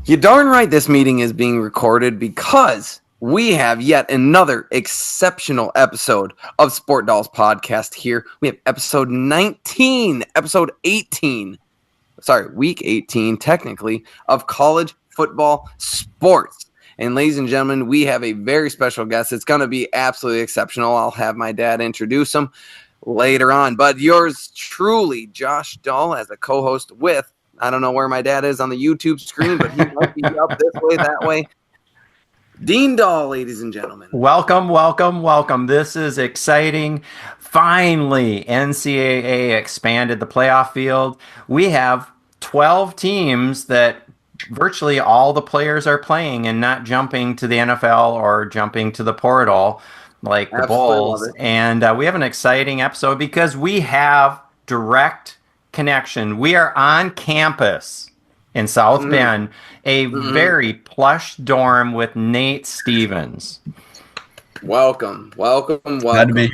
You darn right this meeting is being recorded because we have yet another exceptional episode of Sport Dolls Podcast here. We have episode 19, episode 18, week 18 technically, of college football sports. And ladies and gentlemen, we have a very special guest. It's going to be absolutely exceptional. I'll have my dad introduce him later on. But yours truly, Josh Dahl, as a co-host with, I don't know where my dad is on the YouTube screen, but he might be up this way, that way. Dean Dahl, ladies and gentlemen. Welcome, welcome, welcome. This is exciting. Finally, NCAA expanded the playoff field. We have 12 teams that virtually all the players are playing and not jumping to the NFL or jumping to the portal like the Bulls. And we have an exciting episode because we have direct connection. We are on campus in South Bend, a very plush dorm with Nate Stevens. Welcome. Glad to be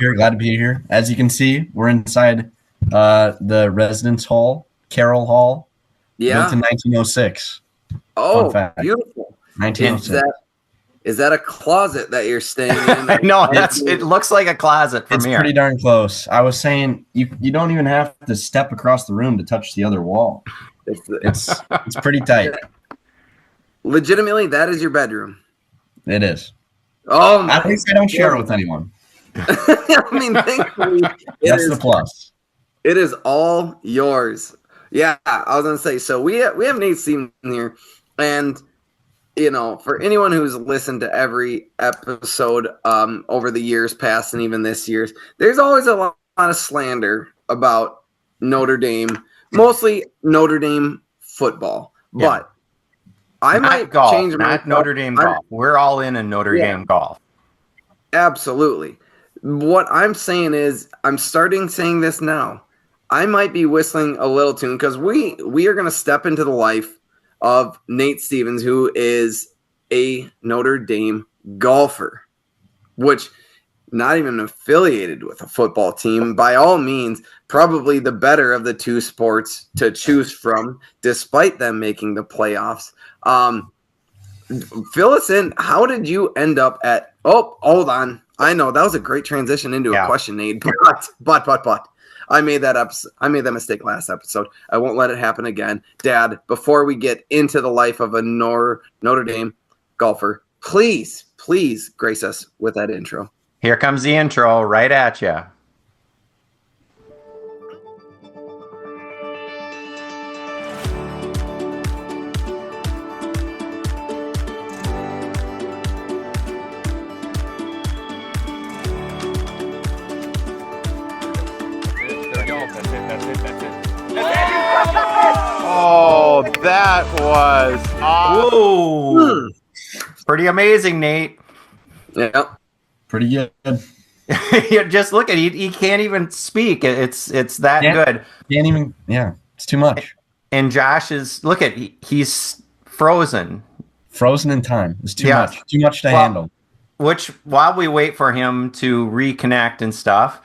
here. As you can see, we're inside the residence hall, Carroll Hall. Yeah. Built in 1906. Oh, beautiful. 1906. Is that a closet that you're staying in? No, it looks like a closet from here. It's pretty darn close. I was saying you don't even have to step across the room to touch the other wall. It's pretty tight. Legitimately, that is your bedroom. It is. Oh, at least I don't share it with anyone. I mean, thankfully, that's the plus. It is all yours. Yeah, I was gonna say. So we have Nate Stevens here, and you know, for anyone who's listened to every episode over the years past and even this year's, there's always a lot of slander about Notre Dame, mostly Notre Dame football. Yeah. But I might change my Notre Dame golf. We're all in Notre Dame golf. Absolutely. What I'm saying is, I'm starting saying this now. I might be whistling a little tune because we are going to step into the life of Nate Stevens, who is a Notre Dame golfer, which not even affiliated with a football team. By all means, probably the better of the two sports to choose from, despite them making the playoffs. Fill us in. How did you end up at? Oh, hold on. I know that was a great transition into a question, Nate. But. I made that mistake last episode. I won't let it happen again. Dad, before we get into the life of a Notre Dame golfer, please grace us with that intro. Here comes the intro right at you. Oh, that was awesome. Whoa. Pretty amazing, Nate. Yeah. Pretty good. Just look at he can't even speak. It's that good. Can't even, it's too much. And Josh he's frozen. Frozen in time. It's too much. Too much to handle. Which, while we wait for him to reconnect and stuff,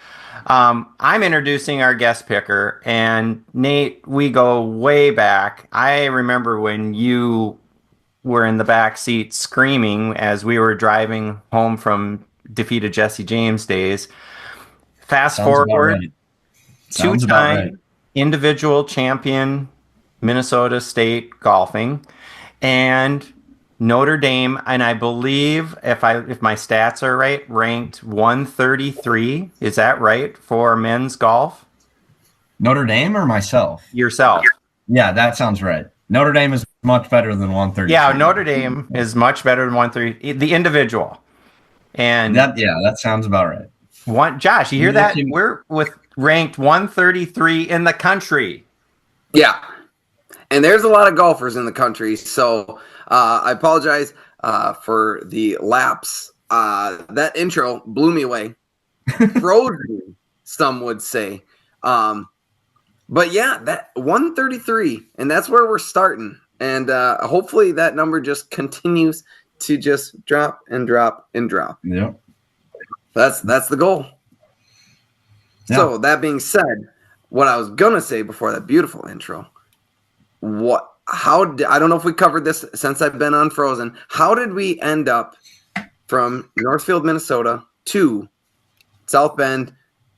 I'm introducing our guest picker, and Nate, we go way back. I remember when you were in the back seat screaming as we were driving home from defeated Jesse James days. Fast forward, two-time individual champion, Minnesota State golfing, and Notre Dame, and I believe if my stats are right, ranked 133. Is that right for men's golf? Notre Dame or myself? Yourself. Yeah, that sounds right. Notre Dame is much better than 133. Yeah, Notre Dame is much better than 130. The individual. And that sounds about right. Josh, you hear that? We're ranked 133 in the country. Yeah. And there's a lot of golfers in the country, so I apologize for the lapse. That intro blew me away. Froze me, some would say. But yeah, that 133, and that's where we're starting. And hopefully that number just continues to just drop and drop and drop. Yeah. That's the goal. Yeah. So that being said, what I was going to say before that beautiful intro, I don't know if we covered this since I've been on Frozen. How did we end up from Northfield, Minnesota to South Bend,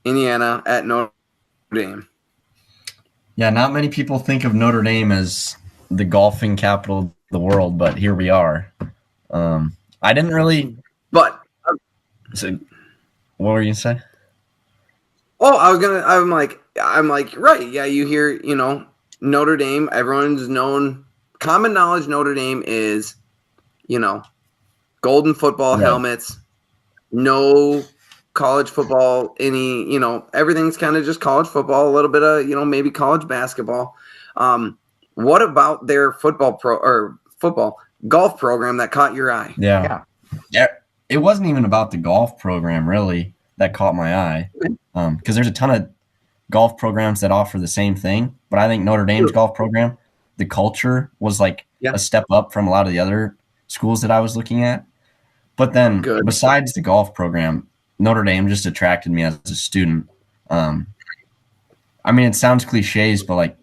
Indiana at Notre Dame? Yeah, not many people think of Notre Dame as the golfing capital of the world, but here we are. I didn't really. But So, what were you gonna say? oh, I'm like, right. Yeah, you hear, Notre Dame, everyone's known, common knowledge Notre Dame is, golden football Right. helmets, no college football, everything's kind of just college football, a little bit of, maybe college basketball. What about their golf program that caught your eye? Yeah. It wasn't even about the golf program really that caught my eye, because there's a ton of golf programs that offer the same thing. But I think Notre Dame's golf program, the culture was like a step up from a lot of the other schools that I was looking at. But then besides the golf program, Notre Dame just attracted me as a student. I mean, it sounds cliches, but like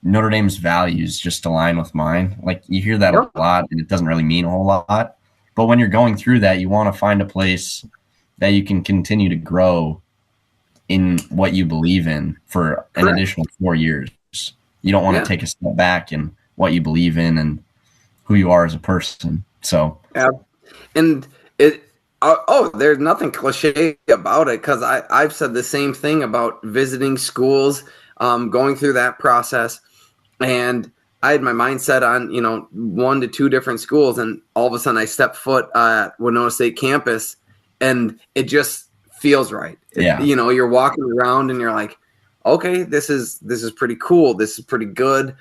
Notre Dame's values just align with mine. Like you hear that a lot and it doesn't really mean a whole lot. But when you're going through that, you want to find a place that you can continue to grow in what you believe in for an additional 4 years. You don't want to take a step back in what you believe in and who you are as a person. So, and there's nothing cliche about it, because I've said the same thing about visiting schools, going through that process, and I had my mindset on 1 to 2 different schools, and all of a sudden I step foot at Winona State campus, and it just feels right. You're walking around and you're like, okay, this is pretty cool. This is pretty good.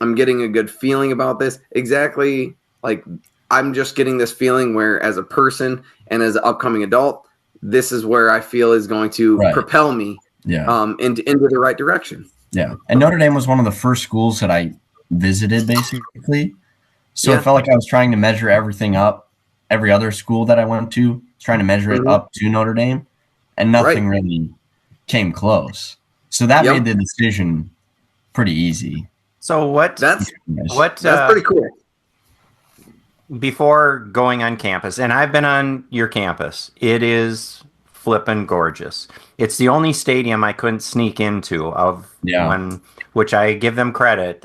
I'm getting a good feeling about this. Exactly, like I'm just getting this feeling where, as a person and as an upcoming adult, this is where I feel is going to propel me into the right direction. Yeah, and Notre Dame was one of the first schools that I visited, basically. So it felt like I was trying to measure everything up. Every other school that I went to, trying to measure it up to Notre Dame, and nothing really came close. So that made the decision pretty easy. So that's pretty cool. Before going on campus, and I've been on your campus, it is flippin' gorgeous. It's the only stadium I couldn't sneak into one, which I give them credit.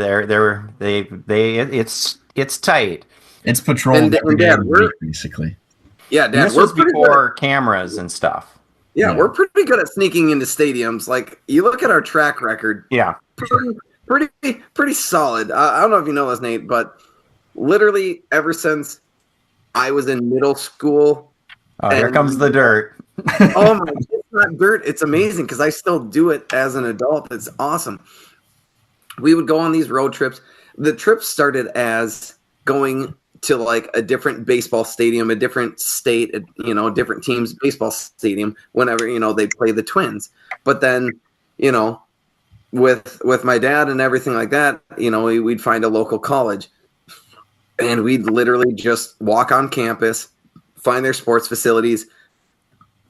It's tight. It's patrolled every day, basically. Yeah, Dad, this was before cameras and stuff. Yeah, we're pretty good at sneaking into stadiums. Like, you look at our track record. Yeah, pretty solid. I don't know if you know this, Nate, but literally ever since I was in middle school. Here comes the dirt. Oh my! It's not dirt. It's amazing because I still do it as an adult. It's awesome. We would go on these road trips. The trip started as going to like a different baseball stadium, a different state, different team's baseball stadium whenever, they play the Twins. But then, with my dad and everything like that, we'd find a local college and we'd literally just walk on campus, find their sports facilities.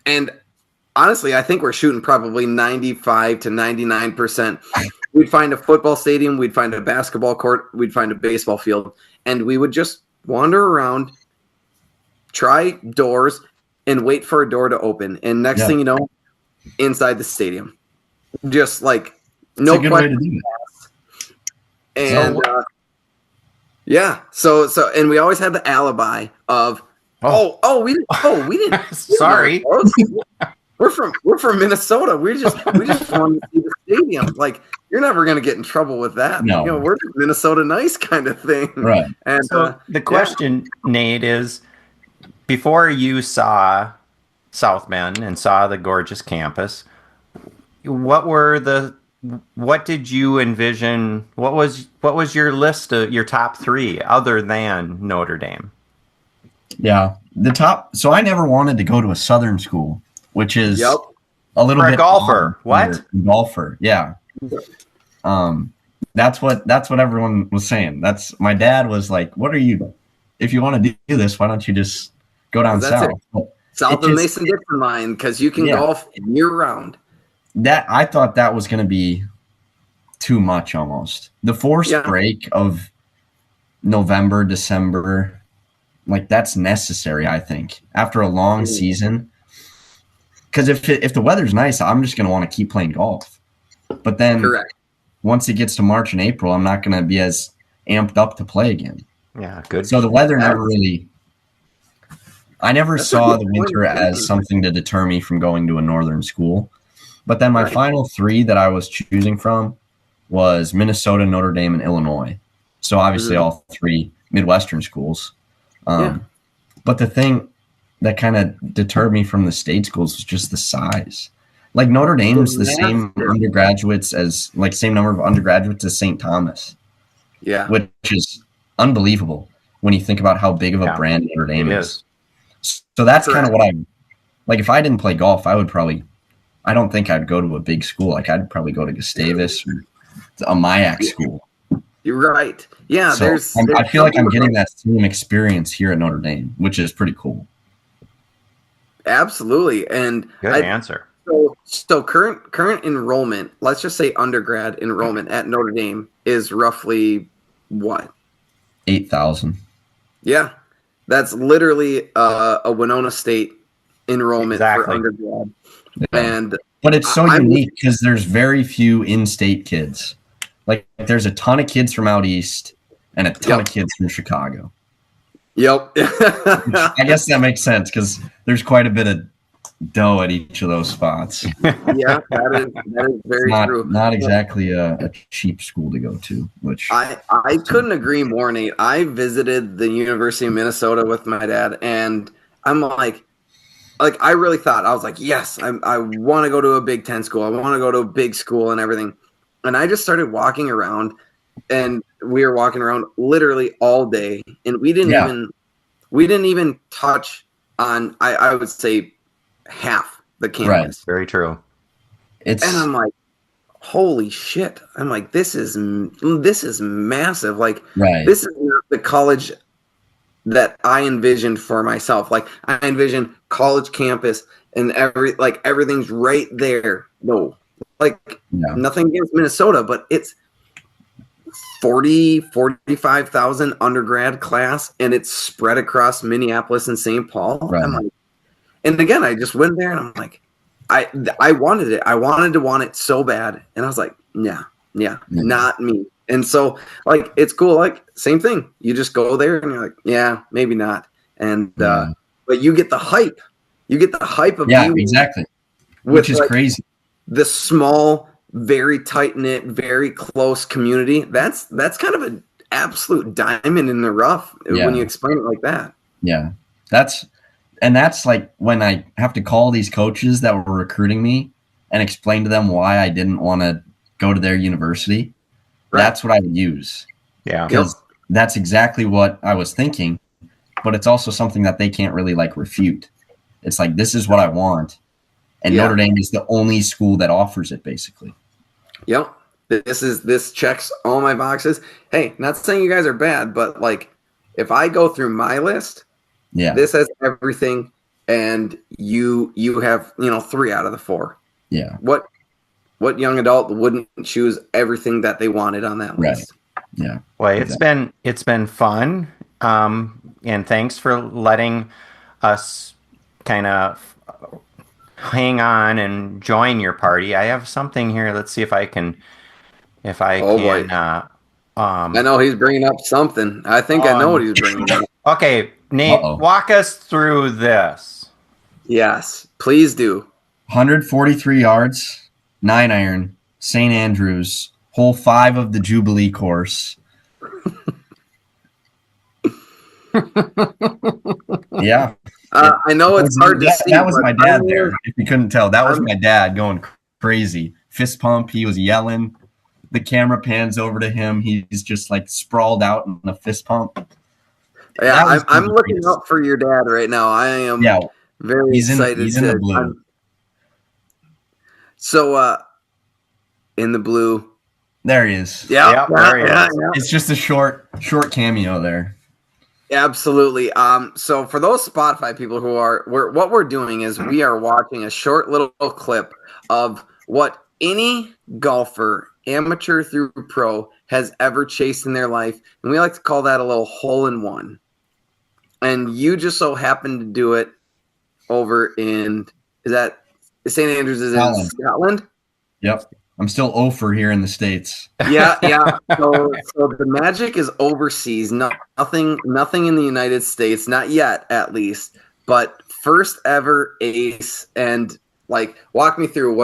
And honestly, I think we're shooting probably 95 to 99%. We'd find a football stadium, we'd find a basketball court, we'd find a baseball field, and we would just wander around, try doors, and wait for a door to open. And next thing you know, inside the stadium. Just like no question. And so and we always had the alibi of we didn't sorry. We're from Minnesota. We just wanted to see the stadium. Like, you're never going to get in trouble with that. No. We're Minnesota nice kind of thing. Right. And so the question, Nate, is before you saw South Bend and saw the gorgeous campus, what did you envision? What was your list of your top 3 other than Notre Dame? Yeah, so I never wanted to go to a Southern school, which is a little bit a golfer. What? Golfer? Yeah. That's what everyone was saying. My dad was like, "What are you? If you want to do this, why don't you just go down south?" South of Mason-Dixon line, because you can golf year round. I thought that was going to be too much almost. The forced break of November, December, like that's necessary, I think, after a long season. Because if the weather's nice, I'm just going to want to keep playing golf. But then Correct. once it gets to March and April, I'm not going to be as amped up to play again. Yeah, good. So the weather never really – I never saw the winter point. as something to deter me from going to a northern school. But then my final three that I was choosing from was Minnesota, Notre Dame, and Illinois. So obviously all three Midwestern schools. But the thing that kind of deterred me from the state schools was just the size. Like Notre Dame's the same undergraduates as like same number of undergraduates as St. Thomas. Yeah. Which is unbelievable when you think about how big of a brand Notre Dame is. So that's kind of what I like. If I didn't play golf, I don't think I'd go to a big school. Like I'd probably go to Gustavus or a MIAC school. You're right. Yeah. So I feel like I'm getting that same experience here at Notre Dame, which is pretty cool. Absolutely. And good answer. So current enrollment, let's just say undergrad enrollment at Notre Dame is roughly what? 8,000. Yeah. That's literally a Winona State enrollment for undergrad. Yeah. But it's so unique because there's very few in-state kids. Like there's a ton of kids from out east and a ton of kids from Chicago. Yep. I guess that makes sense because there's quite a bit of dough at each of those spots. Yeah, that is very true. Not exactly a cheap school to go to. Which I couldn't agree more, Nate. I visited the University of Minnesota with my dad, and I'm like I really thought, I was like, yes, I want to go to a Big Ten school. I want to go to a big school and everything. And I just started walking around, and we were walking around literally all day, and we didn't even touch on I would say half the campus. Right. Very true. And I'm like, holy shit. I'm like, this is massive. Like, this is not the college that I envisioned for myself. Like, I envisioned college campus and everything's right there. No, nothing against Minnesota, but it's 45,000 undergrad class, and it's spread across Minneapolis and St. Paul. Right. I'm like, and again, I just went there and I'm like, I wanted it. I wanted to want it so bad. And I was like, yeah, not me. And so like, it's cool. Like same thing. You just go there and you're like, yeah, maybe not. And, but you get the hype. You get the hype of exactly. Which is crazy. The small, very tight knit, very close community. That's kind of an absolute diamond in the rough when you explain it like that. Yeah. That's like when I have to call these coaches that were recruiting me and explain to them why I didn't want to go to their university. Right. That's what I would use. Yeah. Because that's exactly what I was thinking, but it's also something that they can't really like refute. It's like, this is what I want. And Notre Dame is the only school that offers it basically. Yep. This checks all my boxes. Hey, not saying you guys are bad, but like if I go through my list, this has everything, and you have 3 out of the 4. Yeah. What young adult wouldn't choose everything that they wanted on that list? Yeah. Well, it's been fun, and thanks for letting us kind of hang on and join your party. I have something here. Let's see if I can. Boy. I know he's bringing up something. I think I know what he's bringing up. Okay, Nate, walk us through this. Yes, please do. 143 yards, 9-iron, St. Andrews, hole 5 of the Jubilee course. Yeah. I know it's hard to see. That was my dad there, if you couldn't tell. That was my dad going crazy. Fist pump. He was yelling. The camera pans over to him. He's just like sprawled out in a fist pump. Yeah, I'm looking out for your dad right now. I am very excited. He's in the blue. So, in the blue. There he is. Yeah. It's just a short cameo there. Absolutely. So for those Spotify people what we're doing is we are watching a short little clip of what any golfer amateur through pro has ever chased in their life, and we like to call that a little hole in one. And you just so happened to do it over in St. Andrews is in Scotland? Yep. I'm still over here in the States. Yeah. So the magic is overseas. Nothing in the United States, not yet at least. But first ever ace, and like walk me through.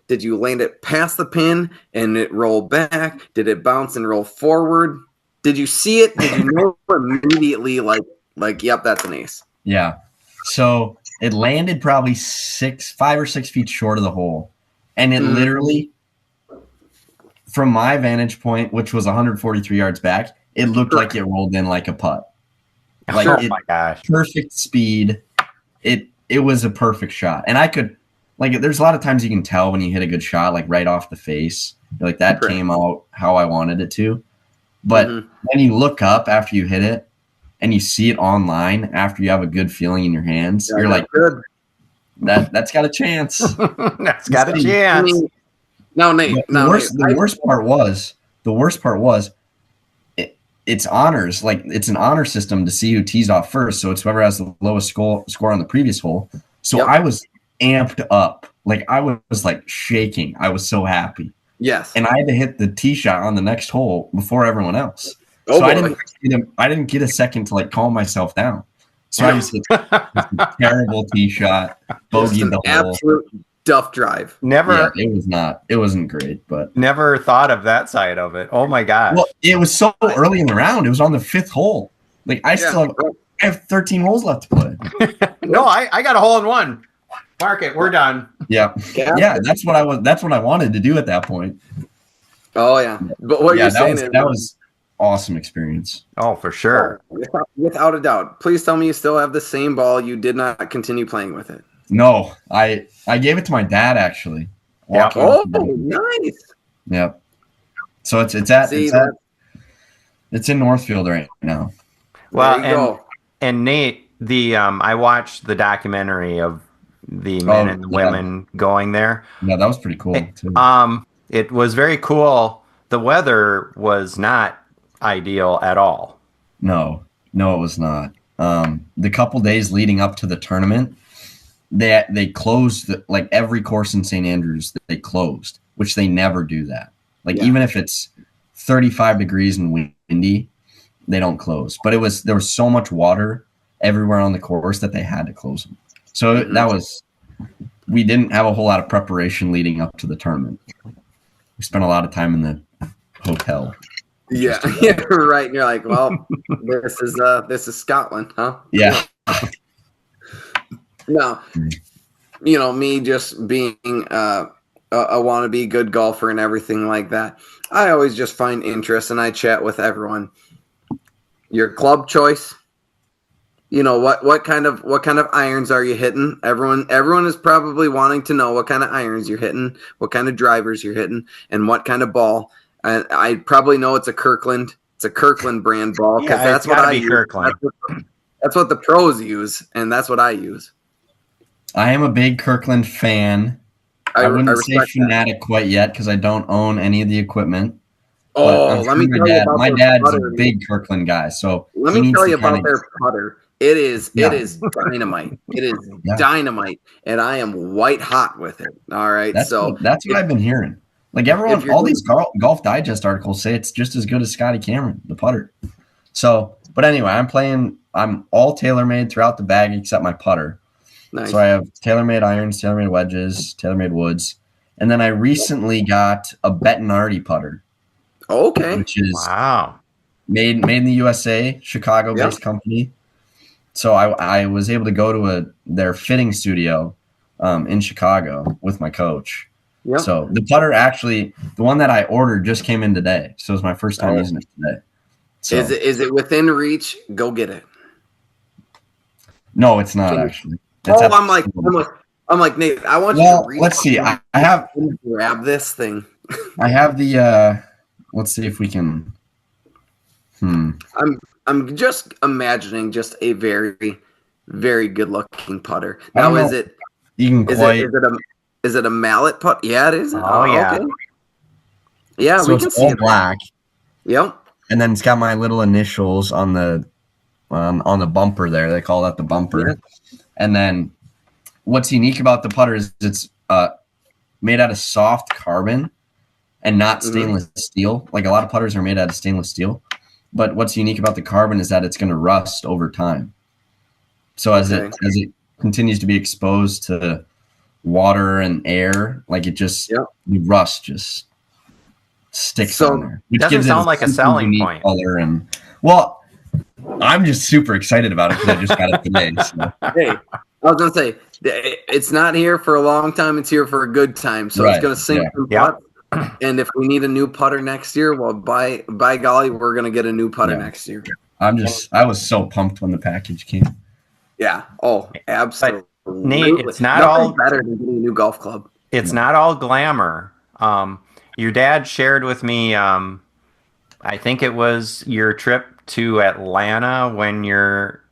Did you land it past the pin and it roll back? Did it bounce and roll forward? Did you see it? Did you know immediately like yep, that's an ace? Yeah. So it landed probably 5 or 6 feet short of the hole. And it literally, from my vantage point, which was 143 yards back, it looked like it rolled in like a putt. Like my gosh. Perfect speed. It was a perfect shot. And I could, like, there's a lot of times you can tell when you hit a good shot, like right off the face. You're like, that came out how I wanted it to. But when you look up after you hit it and you see it online after you have a good feeling in your hands, you're like, good. That's got a chance. That's got a chance. The worst part was it's honors. Like, it's an honor system to see who tees off first. So it's whoever has the lowest score on the previous hole. So I was amped up. Like, I was like shaking. I was so happy. Yes. And I had to hit the tee shot on the next hole before everyone else. Oh, so I didn't get a second to like calm myself down. So I just hit a terrible tee shot, bogeyed the hole. Absolute duff drive. It wasn't great, but never thought of that side of it. Oh my gosh. Well, it was so early in the round. It was on the 5th hole. Like, I have 13 holes left to play. No, I got a hole in one. Mark it. We're done. Yeah. That's what I wanted to do at that point. Oh yeah. But what you're saying that was awesome experience. Oh, for sure. Without a doubt. Please tell me you still have the same ball. You did not continue playing with it. No, I gave it to my dad actually. Yeah. Oh, nice. Yep. So it's in Northfield right now. Well, and Nate, I watched the documentary of the men and the women going there. Yeah, that was pretty cool too. It was very cool. The weather was not ideal at all. No, it was not. The couple days leading up to the tournament, they closed like every course in St. Andrews. They closed, which they never do that. Even if it's 35 degrees and windy, they don't close. But there was so much water everywhere on the course that they had to close them. So we didn't have a whole lot of preparation leading up to the tournament. We spent a lot of time in the hotel. Yeah, right. And you're like, well, this is Scotland, huh? Yeah. No, me just being a wannabe good golfer and everything like that. I always just find interest and I chat with everyone. Your club choice. What kind of irons are you hitting? Everyone is probably wanting to know what kind of irons you're hitting, what kind of drivers you're hitting, and what kind of ball. And I probably know it's a Kirkland. It's a Kirkland brand ball because that's what I use. That's what the pros use, and that's what I use. I am a big Kirkland fan. I wouldn't say fanatic quite yet because I don't own any of the equipment. Oh, let me tell you about my dad's a big Kirkland guy, so let me tell you about their putter. It is dynamite. It is dynamite, and I am white hot with it. All right, that's what I've been hearing. Like everyone, all these Golf Digest articles say it's just as good as Scotty Cameron, the putter. So, but anyway, I'm all TaylorMade throughout the bag except my putter. Nice. So I have TaylorMade irons, TaylorMade wedges, TaylorMade woods, and then I recently got a Bettinardi putter. Okay, which is made in the USA, Chicago-based company. So I was able to go to their fitting studio in Chicago with my coach. Yep. So the putter actually, the one that I ordered just came in today. So it was my first time using it today. So, is it within reach? Go get it. No, it's not actually. I'm like Nate. I want you to reach. Let's see. I have grab this thing. I have the. Let's see if we can. I'm just imagining just a very, very good looking putter. Now is it? You can is it a mallet putt? Yeah, it is. Oh yeah. Okay. Yeah, So we can it's see all it. black, Yep. and then it's got my little initials on the bumper there. They call that the bumper. Yeah. And then what's unique about the putter is it's made out of soft carbon and not stainless steel. Like a lot of putters are made out of stainless steel. But what's unique about the carbon is that it's going to rust over time. So as it continues to be exposed to water and air, like it just the rust just sticks on there. Which doesn't sound like a selling point. Color and well, I'm just super excited about it because I just got it today. So. Hey, I was gonna say it's not here for a long time; it's here for a good time. So it's gonna sink some putt. And if we need a new putter next year, well, by golly, we're gonna get a new putter next year. I was so pumped when the package came. Yeah. Oh, absolutely. But Nate, it's not Nothing all better than getting a new golf club. It's not all glamour. Your dad shared with me. I think it was your trip to Atlanta when your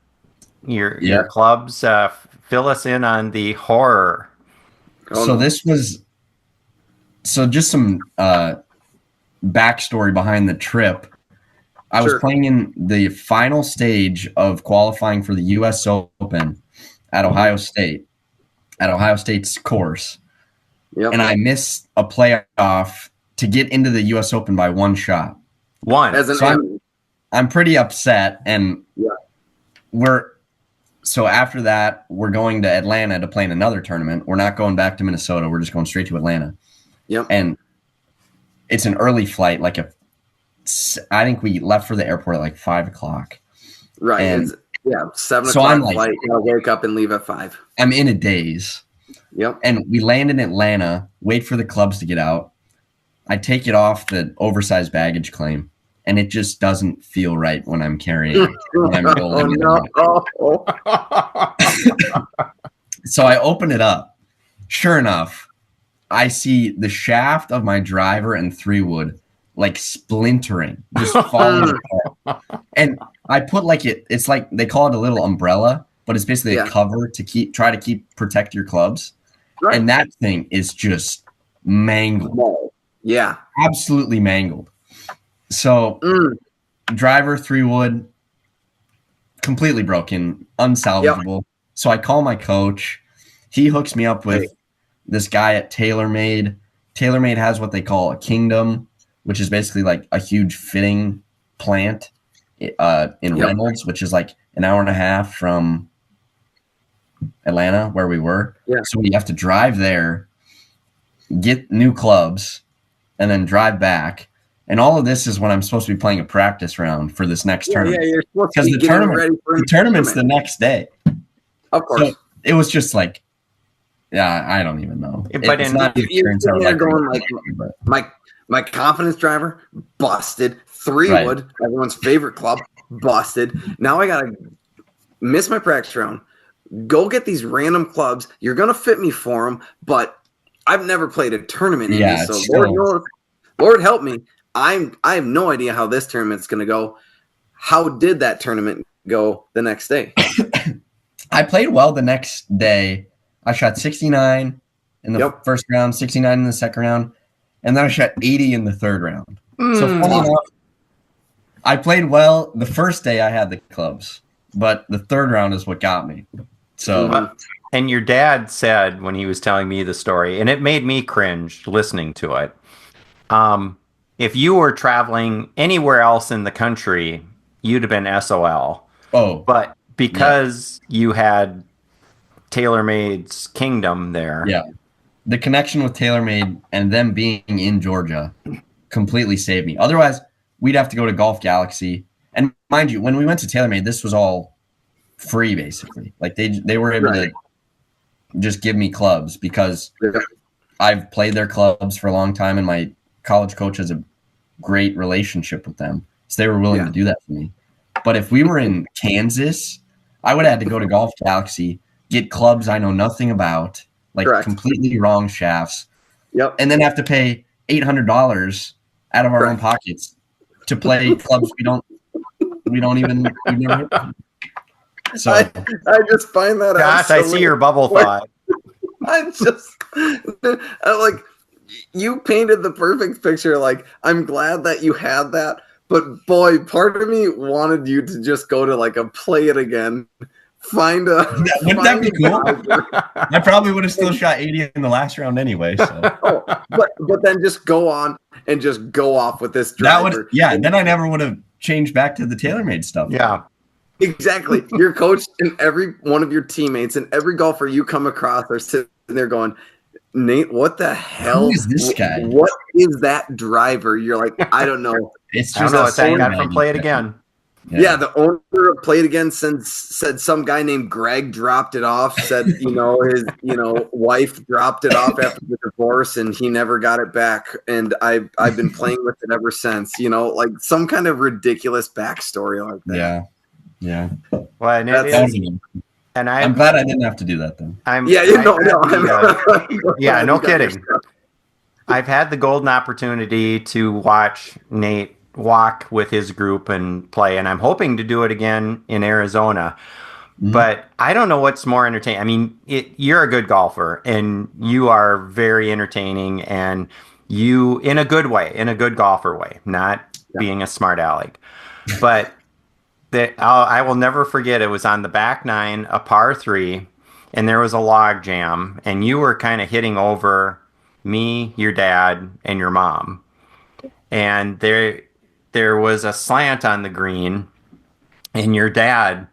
clubs. Fill us in on the horror. This was. So just some backstory behind the trip. I was playing in the final stage of qualifying for the U.S. Open at Ohio State, at Ohio State's course. Yep. And I missed a playoff to get into the U.S. Open by one shot. I'm pretty upset. And so after that, we're going to Atlanta to play in another tournament. We're not going back to Minnesota. We're just going straight to Atlanta. Yep. And it's an early flight, I think we left for the airport at like 5 o'clock. Right. And 7 so o'clock flight. I'll wake up and leave at 5. I'm in a daze. Yep. And we land in Atlanta, wait for the clubs to get out. I take it off the oversized baggage claim, and it just doesn't feel right when I'm carrying it. When I'm rolling So I open it up. Sure enough, I see the shaft of my driver and 3-wood like splintering, just falling apart. And I put it's like they call it a little umbrella, but it's basically a cover to try to protect your clubs. Right. And that thing is just mangled. Yeah. Absolutely mangled. So driver 3-wood, completely broken, unsalvageable. Yep. So I call my coach. He hooks me up with this guy at TaylorMade. TaylorMade has what they call a Kingdom, which is basically like a huge fitting plant in Reynolds, which is like an hour and a half from Atlanta where we were. Yeah. So we have to drive there, get new clubs, and then drive back. And all of this is when I'm supposed to be playing a practice round for this next tournament. Yeah, you're supposed to be getting ready for the tournament's the next day. Of course. So it was just like, I don't even know. But it's not the experience I was going my confidence driver busted. 3-wood, everyone's favorite club, busted. Now I gotta miss my practice round. Go get these random clubs. You're gonna fit me for them, but I've never played a tournament in these. So Lord help me. I have no idea how this tournament's gonna go. How did that tournament go the next day? I played well the next day. I shot 69 in the first round, 69 in the second round, and then I shot 80 in the third round. So funny enough, I played well. The first day I had the clubs, but the third round is what got me. So, and your dad said when he was telling me the story, and it made me cringe listening to it. If you were traveling anywhere else in the country, you'd have been SOL. Oh, but because you had TaylorMade's Kingdom there. Yeah. The connection with TaylorMade and them being in Georgia completely saved me. Otherwise, we'd have to go to Golf Galaxy. And mind you, when we went to TaylorMade, this was all free basically. Like they were able to just give me clubs because I've played their clubs for a long time and my college coach has a great relationship with them. So they were willing to do that for me. But if we were in Kansas, I would have had to go to Golf Galaxy, get clubs I know nothing about, like completely wrong shafts, and then have to pay $800 out of our own pockets to play clubs we've never heard. So I just find that I see your bubble thought. I'm just like you painted the perfect picture. Like, I'm glad that you had that, but boy, part of me wanted you to just go to like a play it again. Wouldn't that be cool? I probably would have still shot 80 in the last round anyway. So. but then just go on and just go off with this driver. Then I never would have changed back to the TaylorMade stuff. Yeah. Exactly. Your coach and every one of your teammates and every golfer you come across are sitting there going, Nate, what the hell? Who is this guy? What is that driver? You're like, I don't know. It's I don't know. It's that guy from Play It Again. Yeah, the owner of Play It Again said some guy named Greg dropped it off, said, his, wife dropped it off after the divorce and he never got it back. And I've been playing with it ever since, like some kind of ridiculous backstory like that. Yeah. Yeah. Well, I'm glad I didn't have to do that then. No kidding. I've had the golden opportunity to watch Nate walk with his group and play, and I'm hoping to do it again in Arizona. Mm-hmm. But I don't know what's more entertaining. I mean, you're a good golfer, and you are very entertaining, and you, in a good way, in a good golfer way, not being a smart aleck. But I will never forget, it was on the back nine, a par 3, and there was a log jam, and you were kind of hitting over me, your dad, and your mom. And there was a slant on the green, and your dad,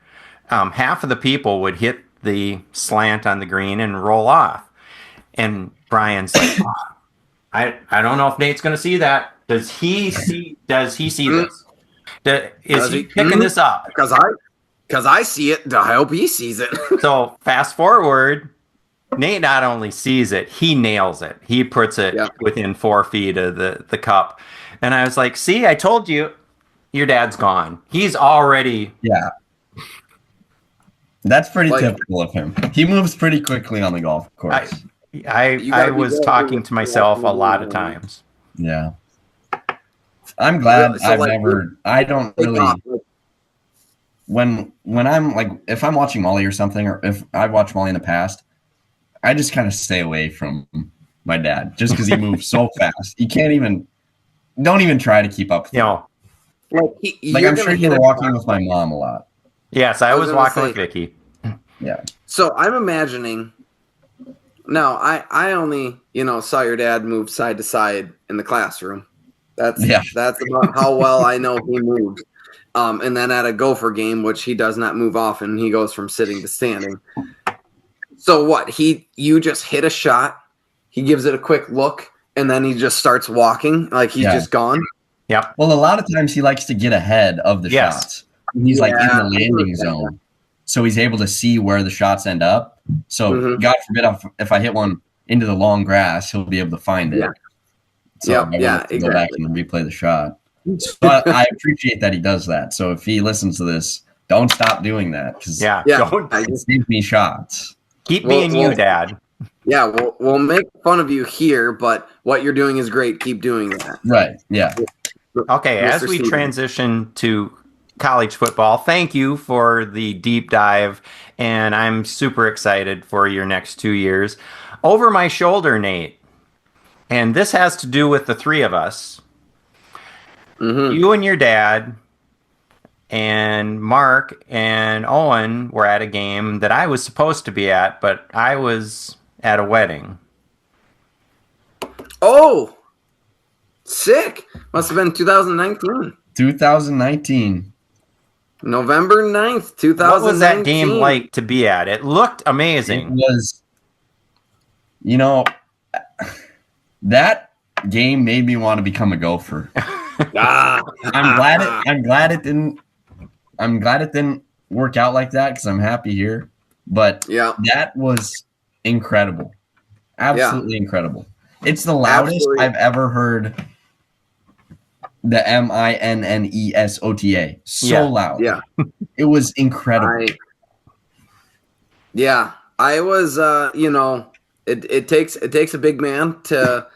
half of the people would hit the slant on the green and roll off. And Brian's like, I don't know if Nate's going to see that. Does he see this? Is he picking this up? Because I see it. I hope he sees it. So fast forward, Nate not only sees it, he nails it. He puts it within 4 feet of the cup. And I was like, see, I told you, your dad's gone. He's already... Yeah. That's pretty typical of him. He moves pretty quickly on the golf course. I was talking to myself a lot of times. Yeah. I'm glad I don't really, when I'm like, if I'm watching Molly or something, or if I've watched Molly in the past, I just kind of stay away from my dad just because he moves so fast. You don't even try to keep up with him. I'm sure you were walking with my mom a lot. Yes, I was walking with Vicky. Yeah. So I'm imagining, now I only, saw your dad move side to side in the classroom. That's about how well I know he moves. And then at a gopher game, which he does not move often, he goes from sitting to standing. So what? You just hit a shot, he gives it a quick look, and then he just starts walking like he's just gone. Yep. Well, a lot of times he likes to get ahead of the shots. He's like in the landing zone, so he's able to see where the shots end up. So God forbid if I hit one into the long grass, he'll be able to find it. Yeah. So exactly. Go back and replay the shot. But I appreciate that he does that. So if he listens to this, don't stop doing that. Don't save me shots. Keep being you, Dad. Yeah, we'll make fun of you here, but what you're doing is great. Keep doing that. Right. Yeah. Okay, as we transition to college football, thank you for the deep dive, and I'm super excited for your next 2 years. Over my shoulder, Nate, and this has to do with the three of us. Mm-hmm. You and your dad and Mark and Owen were at a game that I was supposed to be at, but I was at a wedding. Oh, sick. Must have been 2019. 2019. November 9th, 2019. What was that game like to be at? It looked amazing. It was, that game made me want to become a gopher. I'm glad it didn't work out like that because I'm happy here. But that was incredible. Absolutely incredible. It's the loudest I've ever heard the MINNESOTA. So loud. Yeah. It was incredible. I was it takes a big man to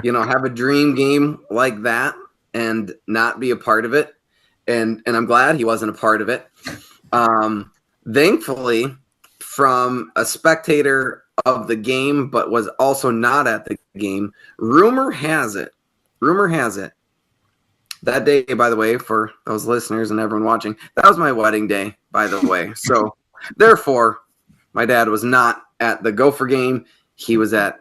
have a dream game like that and not be a part of it. And I'm glad he wasn't a part of it. Thankfully, from a spectator of the game, but was also not at the game. Rumor has it, that day, by the way, for those listeners and everyone watching, that was my wedding day, by the way. So, therefore, my dad was not at the Gopher game. He was at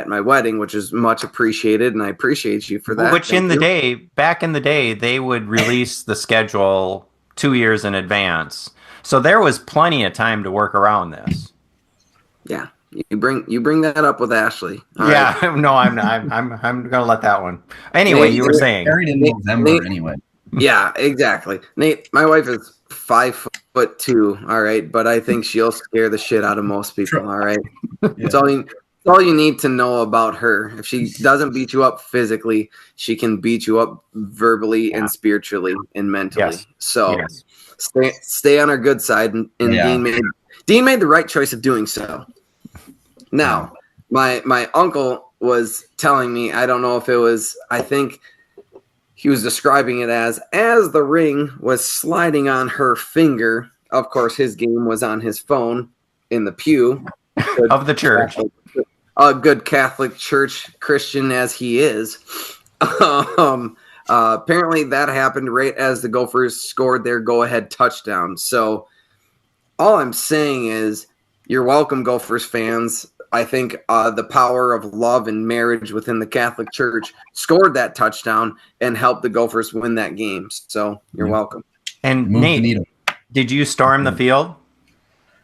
my wedding, which is much appreciated, and I appreciate you for that. Which back in the day, they would release the schedule 2 years in advance. So there was plenty of time to work around this. Yeah. You bring that up with Ashley. Yeah, right? No, I'm not. I'm gonna let that one. Anyway, you were saying married in November anyway. Yeah, exactly. Nate, my wife is 5'2", all right, but I think she'll scare the shit out of most people. All right, it's all you need to know about her. If she doesn't beat you up physically, she can beat you up verbally and spiritually and mentally. Yes. So stay on our good side. And Dean made the right choice of doing so. Now, my uncle was telling me, I don't know if it was, I think he was describing it as the ring was sliding on her finger. Of course, his game was on his phone in the pew of the church. A good Catholic church Christian as he is. Apparently that happened right as the Gophers scored their go-ahead touchdown. So all I'm saying is you're welcome, Gophers fans. I think the power of love and marriage within the Catholic Church scored that touchdown and helped the Gophers win that game. So you're welcome. And Nate, did you storm the field?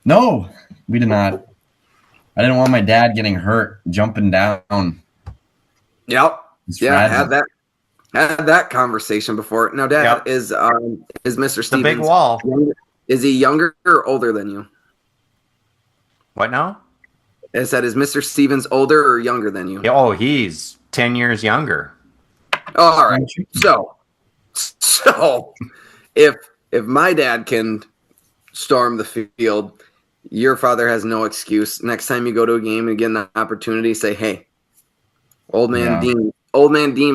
No, we did not. I didn't want my dad getting hurt jumping down. Yep. Had that conversation before. Now, Dad, is Mr. Stevens the big wall? Is he younger or older than you? What now? I said, is Mr. Stevens older or younger than you? Oh, he's 10 years younger. All right. So if my dad can storm the field, your father has no excuse. Next time you go to a game and get an opportunity, say, hey, old man Dean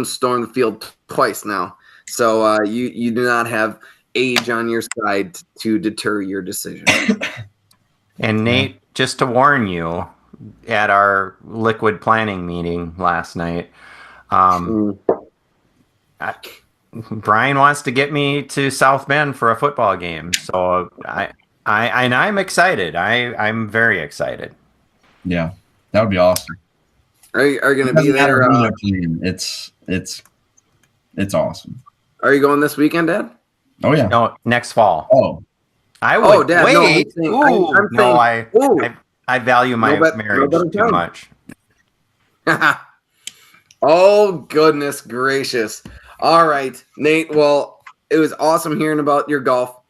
stormed the field twice now. So you do not have age on your side to deter your decision. And Nate, just to warn you, at our liquid planning meeting last night, Brian wants to get me to South Bend for a football game. So I'm excited. I'm very excited. Yeah, that would be awesome. Are you going to be there? It's awesome. Are you going this weekend, Dad? Oh yeah. No, next fall. Oh, I would. Dad, wait. No, I value my marriage too much. Oh, goodness gracious. All right, Nate. Well, it was awesome hearing about your golf.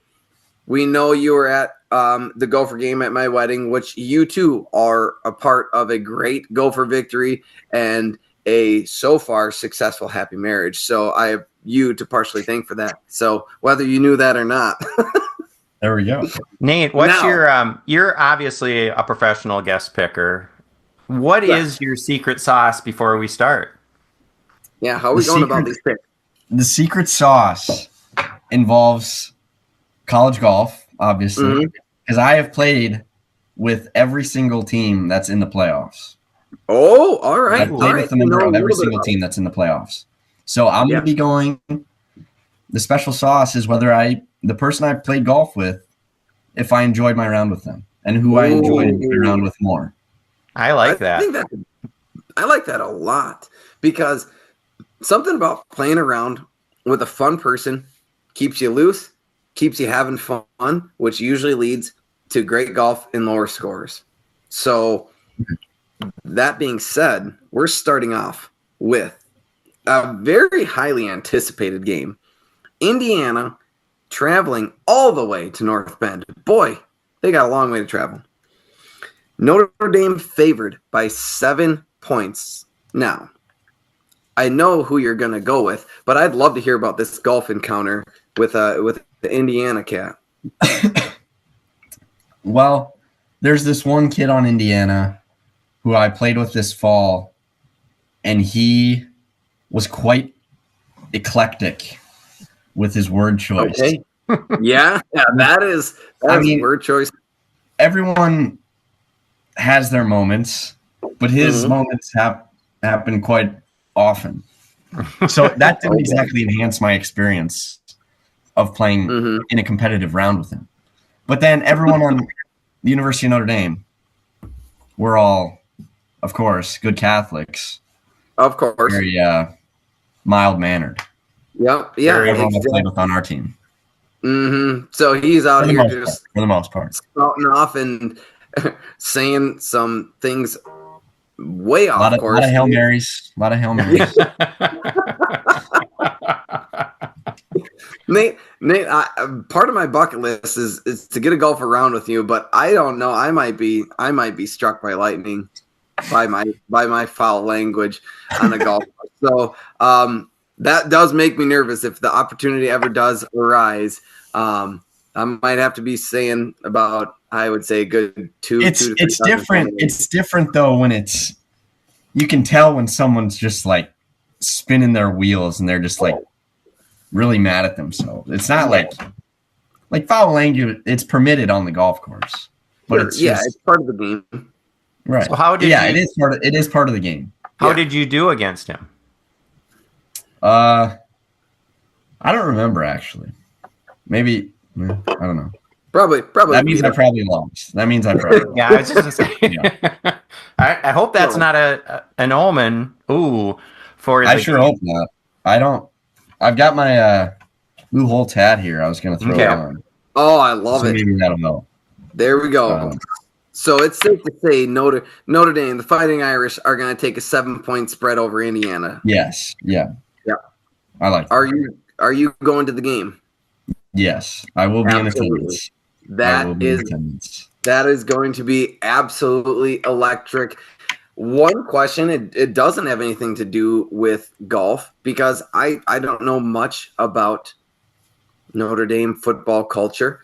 We know you were at the Gopher game at my wedding, which you too are a part of a great Gopher victory and a so far successful happy marriage. So I have you to partially thank for that. So whether you knew that or not. There we go. Nate, what's you're obviously a professional guest picker. What is your secret sauce before we start? Yeah, how are we going about these picks? The secret sauce involves college golf, obviously, because I have played with every single team that's in the playoffs. Oh, all right. I've played with a member of every single team that's in the playoffs. So I'm going to be going. The special sauce is whether the person I played golf with, if I enjoyed my round with them, and who I enjoyed my round with more. I like that. I like that a lot because something about playing around with a fun person keeps you loose, keeps you having fun, which usually leads to great golf and lower scores. So that being said, we're starting off with a very highly anticipated game. Indiana traveling all the way to North Bend. Boy, they got a long way to travel. Notre Dame favored by 7 points. Now, I know who you're going to go with, but I'd love to hear about this golf encounter with the Indiana cat. Well, there's this one kid on Indiana who I played with this fall, and he was quite eclectic with his word choice. Okay. Yeah, that is word choice. Everyone has their moments, but his moments happen quite often. So that didn't exactly enhance my experience of playing in a competitive round with him. But then everyone on the University of Notre Dame, we're all, of course, good Catholics. Of course. Very mild-mannered. Yep. Yeah. Everyone that played with on our team. So he's out here just for the most part, spouting off and saying some things way off course. A lot of Hail Marys. Nate, part of my bucket list is to get a golf around with you, but I don't know. I might be struck by lightning by my foul language on the golf course. So that does make me nervous if the opportunity ever does arise. I might have to be saying about, I would say, a good two. It's different. It's different though when you can tell when someone's just like spinning their wheels and they're just like really mad at themselves. It's not like foul language. It's permitted on the golf course, but it's part of the game, right? So how did it is part of the game. How did you do against him? I don't remember actually. Maybe I don't know. Probably. That means I probably lost. Yeah, I was just gonna say. I hope that's not an omen. For I sure hope not. I don't. I've got my Lou Holtz hat here. I was gonna throw it on. Oh, I love it. Maybe that'll help. There we go. So it's safe to say Notre Dame, the Fighting Irish, are going to take a 7-point spread over Indiana. Yes. Yeah. I like that. Are you going to the game? Yes, I will be in attendance. That is going to be absolutely electric. One question, it doesn't have anything to do with golf because I don't know much about Notre Dame football culture.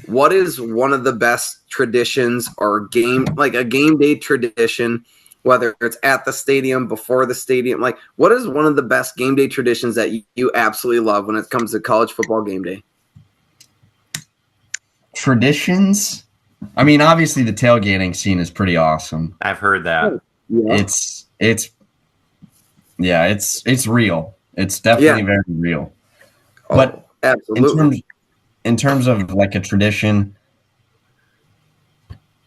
What is one of the best traditions or a game day tradition, whether it's at the stadium, before the stadium? Like, what is one of the best game day traditions that you absolutely love when it comes to college football game day? Traditions? I mean, obviously the tailgating scene is pretty awesome. I've heard that. Yeah. It's real. It's definitely very real. But absolutely. In terms of like a tradition,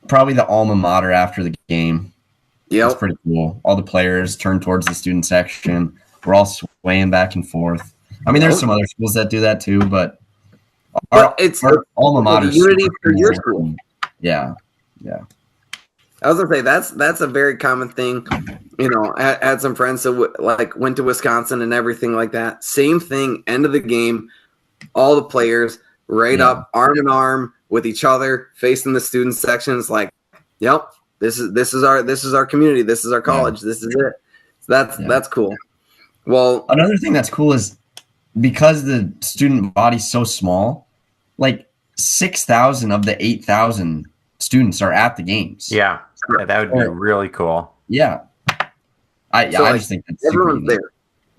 probably the alma mater after the game. Yeah, it's pretty cool. All the players turn towards the student section. We're all swaying back and forth. I mean, there's some other schools that do that too, but our alma mater unity for your school. Yeah. I was gonna say that's a very common thing. You know, I had some friends that went to Wisconsin and everything like that. Same thing. End of the game, all the players up, arm in arm with each other, facing the student sections. Like, yep, this is our community. This is our college. This is it. So that's cool. Well, another thing that's cool is because the student body's so small, like 6,000 of the 8,000 students are at the games. Yeah, that would be really cool. Yeah. I just think that's everyone's there.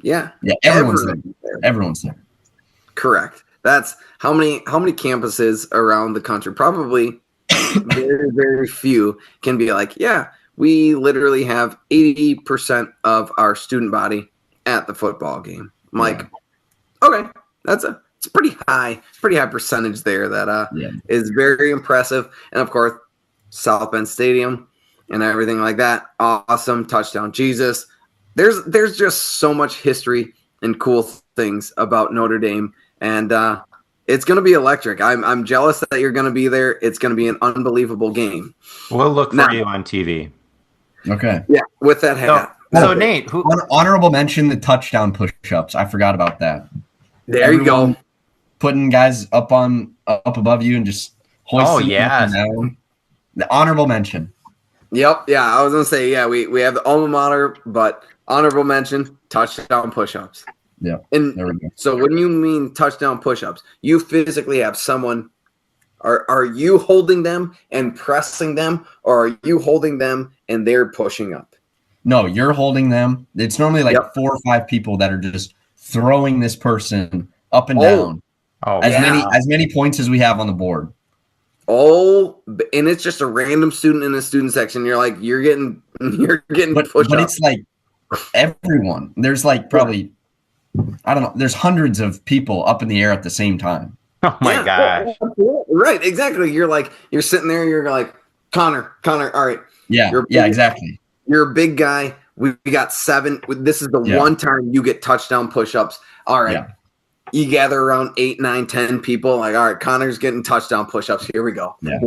Yeah. Yeah, everyone's there. Everyone's there. Correct. That's how many campuses around the country, probably very, very few, can be like, yeah, we literally have 80% of our student body at the football game. I'm like, okay, it's a pretty high percentage there that is very impressive. And of course, South Bend Stadium and everything like that. Awesome. Touchdown Jesus. There's just so much history and cool things about Notre Dame. And it's going to be electric. I'm jealous that you're going to be there. It's going to be an unbelievable game. We'll look for you on TV. Okay. Yeah, with that hat. So Nate, honorable mention the touchdown push-ups. I forgot about that. There you go. Putting guys up above you and just hoisting them down. The honorable mention. Yep. Yeah, I was going to say, we have the alma mater, but honorable mention, touchdown push-ups. Yeah. And there we go. So when you mean touchdown push-ups, you physically have someone. Are you holding them and pressing them, or are you holding them and they're pushing up? No, you're holding them. It's normally like 4 or 5 people that are just throwing this person up and down. Oh, as many points as we have on the board. Oh, and it's just a random student in a student section. You're like, you're getting pushed but up. it's like everyone. There's like probably, I don't know. There's hundreds of people up in the air at the same time. Oh my gosh. Right, exactly. You're sitting there, you're like, Connor, all right. Yeah, exactly. You're a big guy. We got 7. This is the one time you get touchdown push-ups. All right. Yeah. You gather around 8, 9, 10 people. Like, all right, Connor's getting touchdown push-ups. Here we go. Yeah.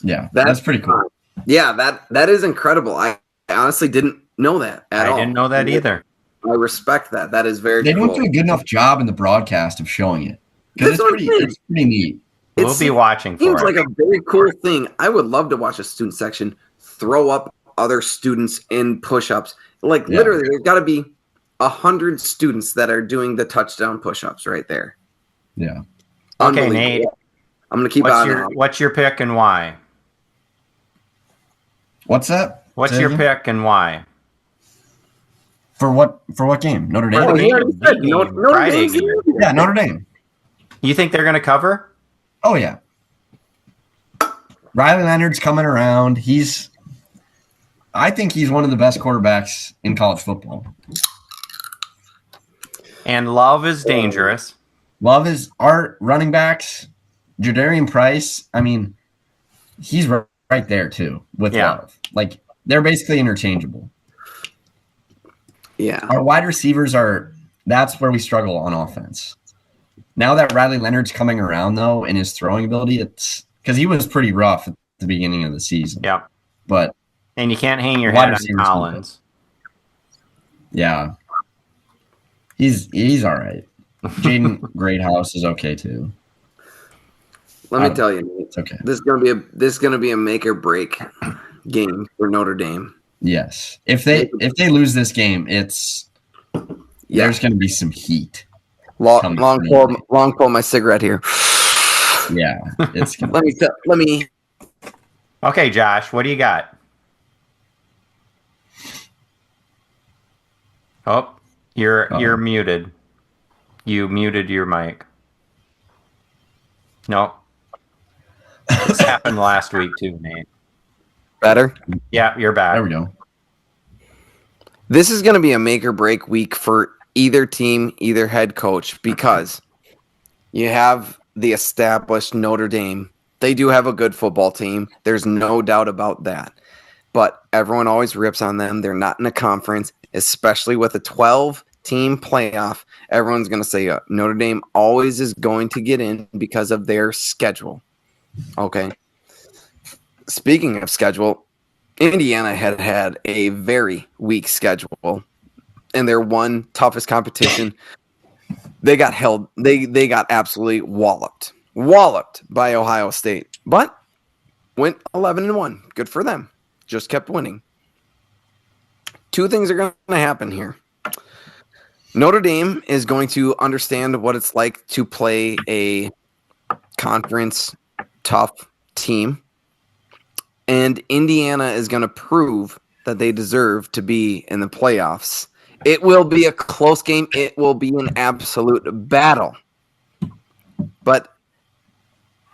Yeah, that's pretty cool. Yeah, that is incredible. I honestly didn't know that at all. I didn't know that either. I respect that. That is very They cool. don't do a good enough job in the broadcast of showing it. Because it's pretty neat. We'll be watching for Seems it. like a very cool thing. I would love to watch a student section throw up other students in push-ups. Like literally, there's got to be 100 students that are doing the touchdown push-ups right there. Yeah. Okay, Nate. I'm gonna keep on. What's your pick and why? What's that? What's Say your again? pick and why? For what game? Notre Dame? Oh, he already said Friday game. Yeah, Notre Dame. You think they're going to cover? Oh, yeah. Riley Leonard's coming around. I think he's one of the best quarterbacks in college football. And Love is dangerous. Love is our running backs. Jadarian Price, I mean, he's right there too with Love. Like, they're basically interchangeable. Yeah. Our wide receivers that's where we struggle on offense. Now that Riley Leonard's coming around, though, in his throwing ability, it's because he was pretty rough at the beginning of the season. Yeah. But and you can't hang your head on Collins. Yeah. He's all right. Jaden Greathouse is okay too. Let me tell you, Nate, it's okay. This is gonna be a make or break game for Notre Dame. Yes. If they lose this game, there's gonna be some heat. Long pull my cigarette here. Yeah. It's gonna let me Okay, Josh, what do you got? Oh, you're muted. You muted your mic. No. This happened last week too, Nate. better. Yeah, you're back. There we go. This is going to be a make or break week for either team, either head coach, because you have the established Notre Dame. They do have a good football team. There's no doubt about that. But everyone always rips on them. They're not in a conference, especially with a 12-team playoff. Everyone's going to say Notre Dame always is going to get in because of their schedule. Okay. Speaking of schedule, Indiana had a very weak schedule in their one toughest competition. They got held. They got absolutely walloped by Ohio State, but went 11-1. Good for them. Just kept winning. Two things are going to happen here. Notre Dame is going to understand what it's like to play a conference tough team. And Indiana is going to prove that they deserve to be in the playoffs. It will be a close game. It will be an absolute battle. But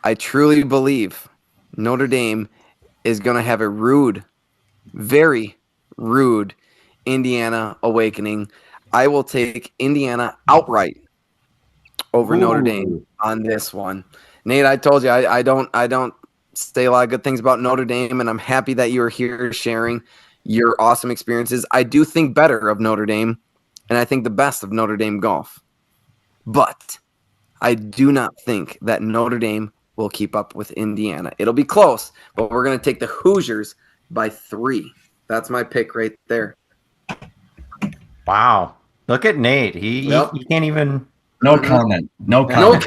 I truly believe Notre Dame is going to have a rude, very rude Indiana awakening. I will take Indiana outright over Notre Dame on this one. Nate, I told you I don't say a lot of good things about Notre Dame, and I'm happy that you're here sharing your awesome experiences. I do think better of Notre Dame, and I think the best of Notre Dame golf. But I do not think that Notre Dame will keep up with Indiana. It'll be close, but we're going to take the Hoosiers by 3. That's my pick right there. Wow. Look at Nate. He can't even... No comment. No comment.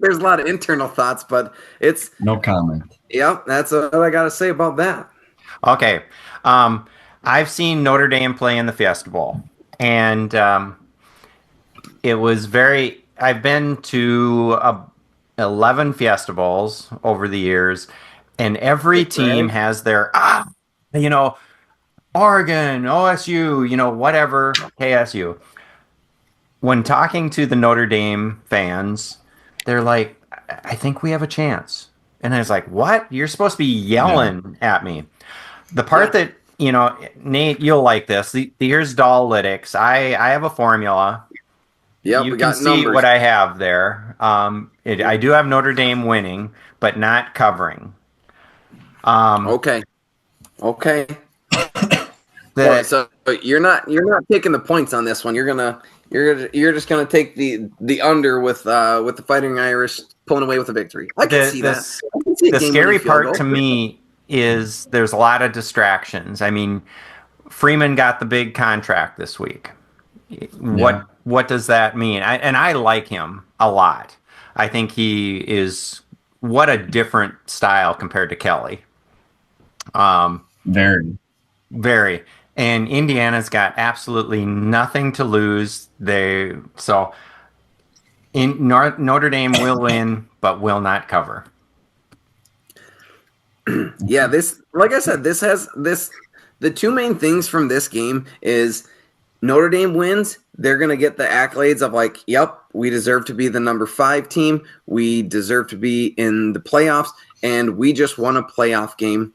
There's a lot of internal thoughts, but it's... No comment. Yeah, that's what I got to say about that. Okay. I've seen Notre Dame play in the Fiesta Bowl, and it was very... I've been to 11 Fiesta Bowls over the years, and every team has their, Oregon, OSU, whatever, KSU. When talking to the Notre Dame fans, they're like, I think we have a chance. And I was like, what? You're supposed to be yelling at me. The part that, Nate, you'll like this. Here's Dalllytics. I have a formula. Yep, You we can got see numbers. what I have there. I do have Notre Dame winning, but not covering. Okay. So you're not taking the points on this one. You're just gonna take the under with the Fighting Irish pulling away with a victory. I can see that. I can see a The game-winning scary field part goal. to me is there's a lot of distractions. I mean, Freeman got the big contract this week. What does that mean? I like him a lot. I think he is what a different style compared to Kelly. Very. Very. And Indiana's got absolutely nothing to lose. Notre Dame will win, but will not cover. Yeah, like I said, the two main things from this game is Notre Dame wins. They're going to get the accolades of like, yep, we deserve to be the number 5 team. We deserve to be in the playoffs, and we just won a playoff game.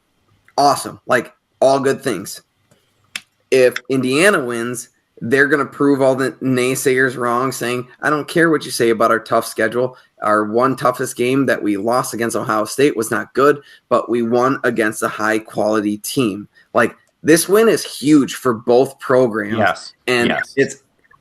Awesome. Like, all good things. If Indiana wins, they're going to prove all the naysayers wrong, saying, I don't care what you say about our tough schedule. Our one toughest game that we lost against Ohio State was not good, but we won against a high-quality team. Like, this win is huge for both programs. Yes. And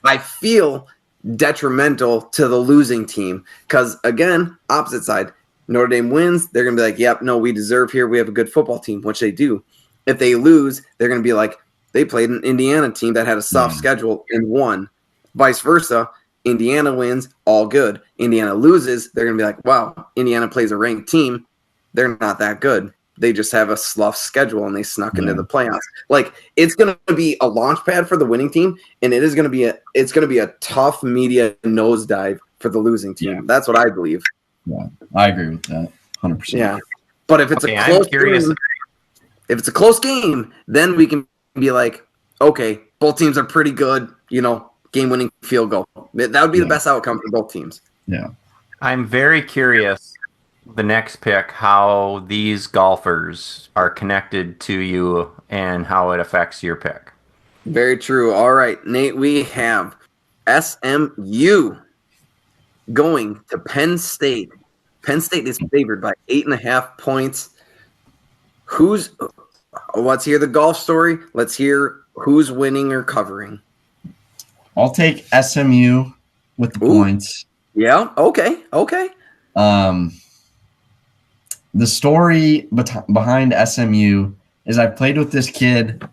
I feel detrimental to the losing team because, again, opposite side, Notre Dame wins, they're going to be like, yep, no, we deserve here. We have a good football team, which they do. If they lose, they're going to be like, they played an Indiana team that had a soft schedule and won. Vice versa, Indiana wins, all good. Indiana loses, they're going to be like, wow, Indiana plays a ranked team. They're not that good. They just have a slough schedule and they snuck into the playoffs. Like, it's going to be a launch pad for the winning team, and it's going to be a tough media nosedive for the losing team. Yeah. That's what I believe. Yeah, I agree with that 100%. Yeah, but if it's a close game, then we can be like, okay, both teams are pretty good. Game-winning field goal. That would be the best outcome for both teams. Yeah, I'm very curious. The next pick, how these golfers are connected to you and how it affects your pick. Very true. All right, Nate, we have SMU going to Penn State. Penn State is favored by 8.5 points. Let's hear the golf story. Let's hear who's winning or covering. I'll take SMU with the points. Yeah, okay. The story behind SMU is I played with this kid.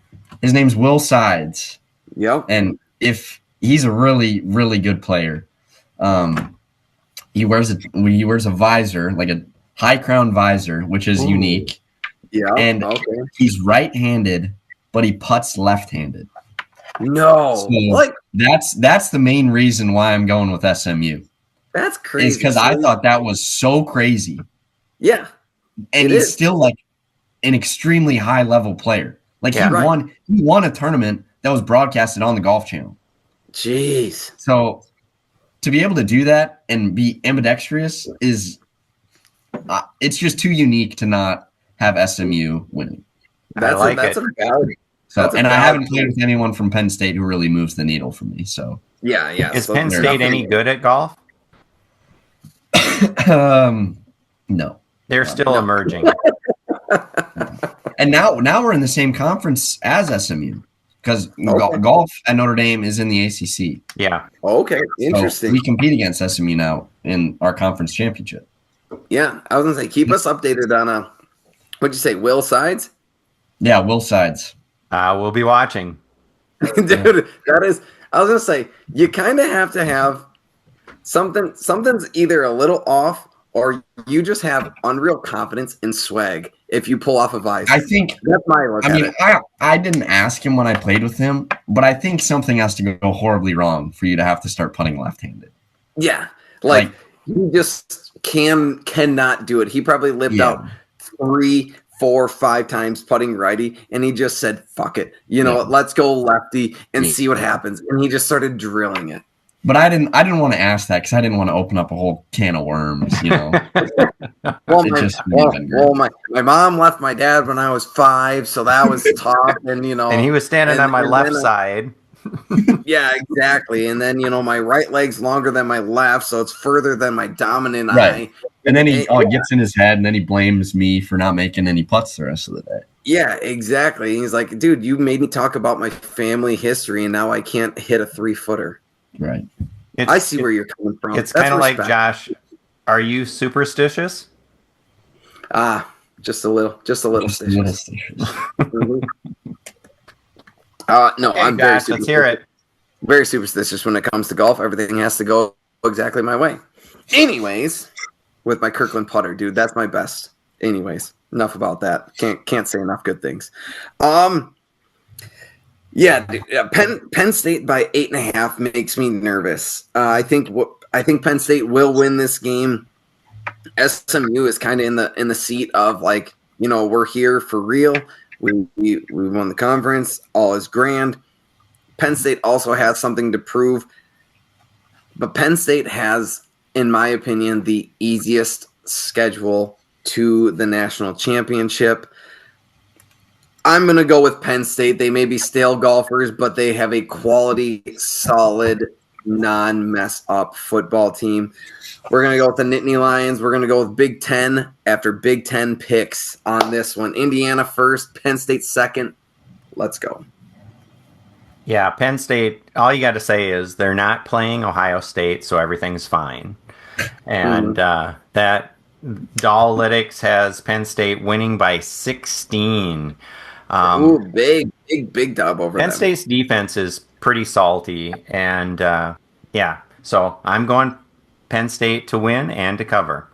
His name's Will Sides. Yep. And if he's a really, really good player, he wears a visor, like a high crown visor, which is unique. Yeah. And he's right-handed, but he putts left-handed. No. So that's the main reason why I'm going with SMU. That's crazy. It's because I thought that was so crazy. Yeah. And he's still like an extremely high level player. Like he won a tournament that was broadcasted on the Golf Channel. Jeez. So to be able to do that and be ambidextrous is it's just too unique to not have SMU winning. I haven't played with anyone from Penn State who really moves the needle for me. So yeah. Is Penn State any good at golf? No. They're still emerging. And now we're in the same conference as SMU because golf at Notre Dame is in the ACC. Yeah. Okay. Interesting. So we compete against SMU now in our conference championship. Yeah. I was going to say, keep us updated on what'd you say, Will Sides? Yeah, Will Sides. We'll be watching. Dude, I was going to say, you kind of have to have something's either a little off or you just have unreal confidence and swag if you pull off a visor. I think that's my look. I didn't ask him when I played with him, but I think something has to go horribly wrong for you to have to start putting left-handed. Yeah, like you just cannot do it. He probably lived out 3, 4, 5 times putting righty, and he just said, "Fuck it, let's go lefty and see what happens." And he just started drilling it. But I didn't want to ask that because I didn't want to open up a whole can of worms, Well, It my, just wouldn't have been great. well, my mom left my dad when I was 5, so that was tough. And And he was standing on my and left then, side. yeah, exactly. And then my right leg's longer than my left, so it's further than my dominant Right. eye. And then he And- gets in his head, and then he blames me for not making any putts the rest of the day. Yeah, exactly. He's like, dude, you made me talk about my family history, and now I can't hit a 3-footer. Right. I see where you're coming from. It's That's kind of like, respect. Josh, are you superstitious? Just a little Just a little stitches. stitches. Mhm. No, Hey, I'm very Josh, let's hear it. very superstitious when it comes to golf. Everything has to go exactly my way. Anyways, with my Kirkland putter, dude, that's my best. Anyways, enough about that. Can't say enough good things. Yeah, dude, Penn State by 8.5 makes me nervous. I think Penn State will win this game. SMU is kind of in the seat of like, we're here for real. We won the conference. All is grand. Penn State also has something to prove, but Penn State has, in my opinion, the easiest schedule to the national championship. I'm going to go with Penn State. They may be stale golfers, but they have a quality, solid, non-mess-up football team. We're going to go with the Nittany Lions. We're going to go with Big Ten after Big Ten picks on this one. Indiana first, Penn State second. Let's go. Yeah, Penn State, all you got to say is they're not playing Ohio State, so everything's fine. And that Dalytics has Penn State winning by 16. Ooh, big dub over Penn them. State's defense is pretty salty. And yeah, so I'm going Penn State to win and to cover.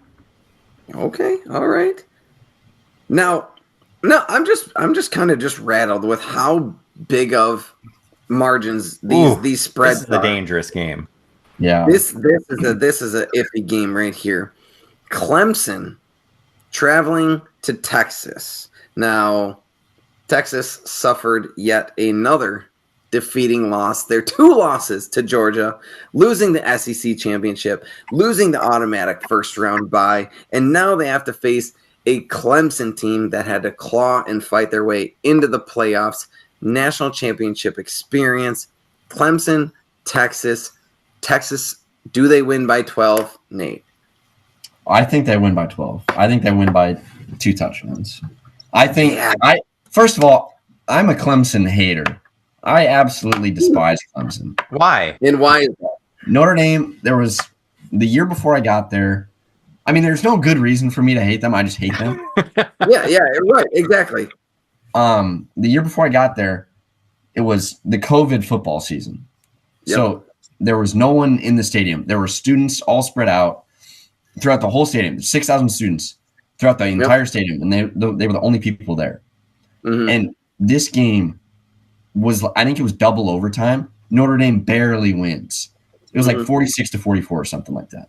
Okay, all right. Now, no, I'm just kind of just rattled with how big of margins these spreads This is the are. dangerous game. Yeah. This is a iffy game right here. Clemson traveling to Texas. Now, Texas suffered yet another defeating loss. Their 2 losses to Georgia, losing the SEC championship, losing the automatic first round bye, and now they have to face a Clemson team that had to claw and fight their way into the playoffs, national championship experience. Clemson, Texas, do they win by 12, Nate? I think they win by 12. I think they win by 2 touchdowns. I think Yeah. First of all, I'm a Clemson hater. I absolutely despise Clemson. Why? And why is that? Notre Dame, there was the year before I got there. I mean, there's no good reason for me to hate them. I just hate them. Yeah, right, exactly. The year before I got there, it was the COVID football season. Yep. So there was no one in the stadium. There were students all spread out throughout the whole stadium. 6,000 students throughout the entire stadium, and they were the only people there. Mhm. And this game was, I think it was double overtime. Notre Dame barely wins. It was like 46-44 or something like that.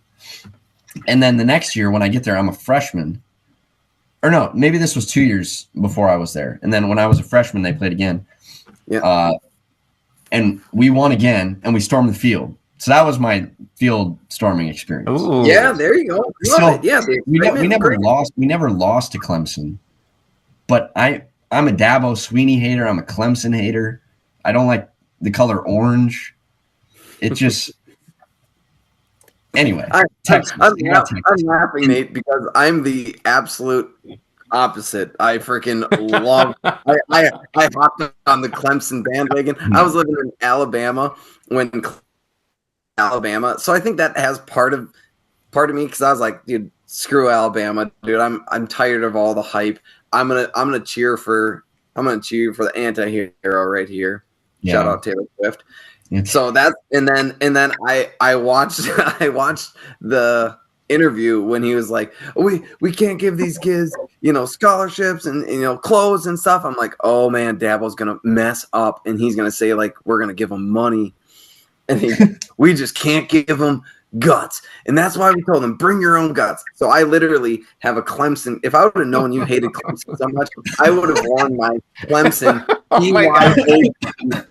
And then the next year when I get there, I'm a freshman. Or no, maybe this was 2 years before I was there. And then when I was a freshman, they played again. Yeah. And we won again, and we stormed the field. So that was my field storming experience. Ooh. Yeah, there you go. Love So, it. Yeah, the We excitement, never great. lost. We never lost to Clemson. But I'm a Dabo Sweeney hater. I'm a Clemson hater. I don't like the color orange. It just anyway. Texas. I'm They got Texas. laughing, Nate, because I'm the absolute opposite. I freaking love. I hopped on the Clemson bandwagon. I was living in Alabama Alabama, so I think that has part of me because I was like, dude, screw Alabama, dude. I'm tired of all the hype. I'm gonna cheer for the anti-hero right here. Yeah. Shout out Taylor Swift. Yeah. So that's and then I watched I watched the interview when he was like, we can't give these kids scholarships and clothes and stuff. I'm like, oh man, Dabo's gonna mess up and he's gonna say like we're gonna give them money, and we just can't give them guts, and that's why we told them bring your own guts. So I literally have a Clemson. If I would have known you hated Clemson so much, I would have worn my Clemson Oh my God.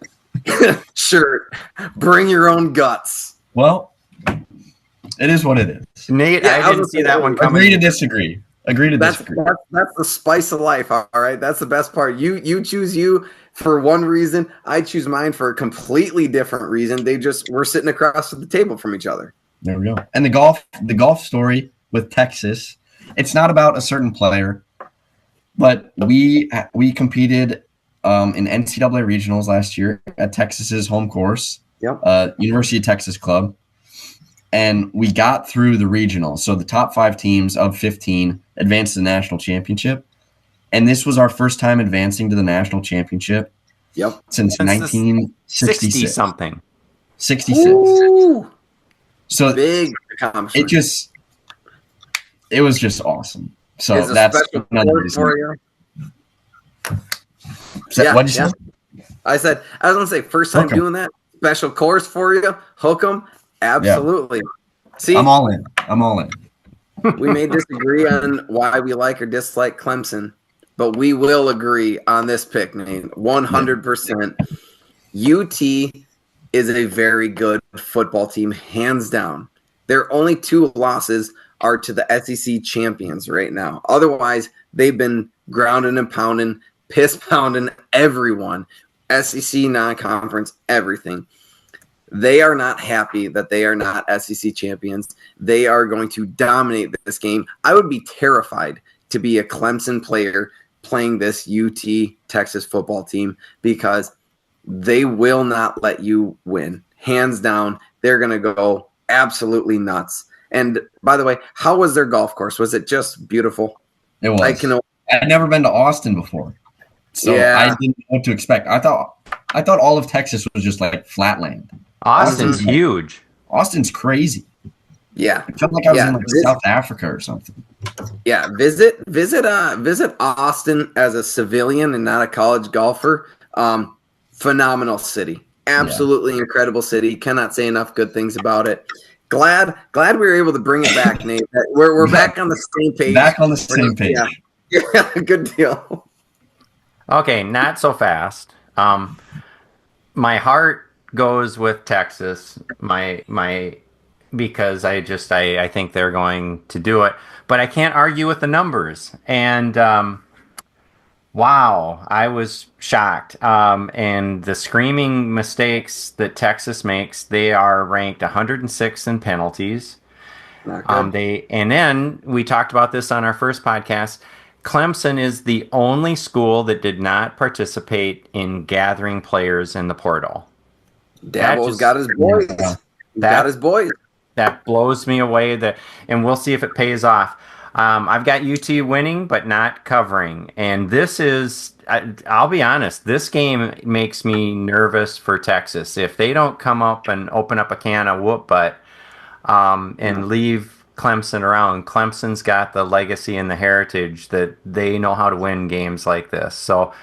shirt. Bring your own guts. Well, it is what it is. Nate, Yeah, I didn't see that one coming. Agree to disagree. Agree to That's disagree. that's the spice of life. All right, that's the best part. You choose you for one reason. I choose mine for a completely different reason. We're sitting across the table from each other. There we go. And the golf story with Texas, it's not about a certain player, but we competed in NCAA regionals last year at Texas's home course, University of Texas Club, and we got through the regional. So the top 5 teams of 15 advanced to the national championship, and this was our first time advancing to the national championship. Since 1966 60 something. 66. Ooh, So big accomplishment. It was just awesome. So Is a that's special another award reason. for you. What'd you say? I was gonna say first time Okay. doing that special course for you. Hook 'em, absolutely. See, I'm all in. we may disagree on why we like or dislike Clemson, but we will agree on this pick, Nate. 100%. UT is a very good football team, hands down. Their only 2 losses are to the SEC champions right now. Otherwise, they've been grounding and pounding, piss pounding everyone. SEC, non-conference, everything. They are not happy that they are not SEC champions. They are going to dominate this game. I would be terrified to be a Clemson player playing this UT Texas football team because they will not let you win. Hands down, they're going to go absolutely nuts. And by the way, how was their golf course? Was it just beautiful? It was. I'd never been to Austin before, so I didn't know what to expect. I thought all of Texas was just like flatland. Austin's huge. Austin's crazy. Yeah, I felt like I was in like South Africa or something. Yeah, visit Austin as a civilian and not a college golfer. Phenomenal city, absolutely incredible city. Cannot say enough good things about it. Glad we were able to bring it back, Nate. We're back on the same page. Back on the same page. Yeah, good deal. Okay, not so fast. My heart goes with Texas. Because I think they're going to do it, but I can't argue with the numbers. And wow, I was shocked. And the screaming mistakes that Texas makes, they are ranked 106th in penalties. And then we talked about this on our first podcast. Clemson is the only school that did not participate in gathering players in the portal. Dabo's got his boys. Got his boys. That blows me away. And we'll see if it pays off. I've got UT winning, but not covering. And this is, I'll be honest, this game makes me nervous for Texas. If they don't come up and open up a can of whoop butt and leave Clemson around, Clemson's got the legacy and the heritage that they know how to win games like this. So,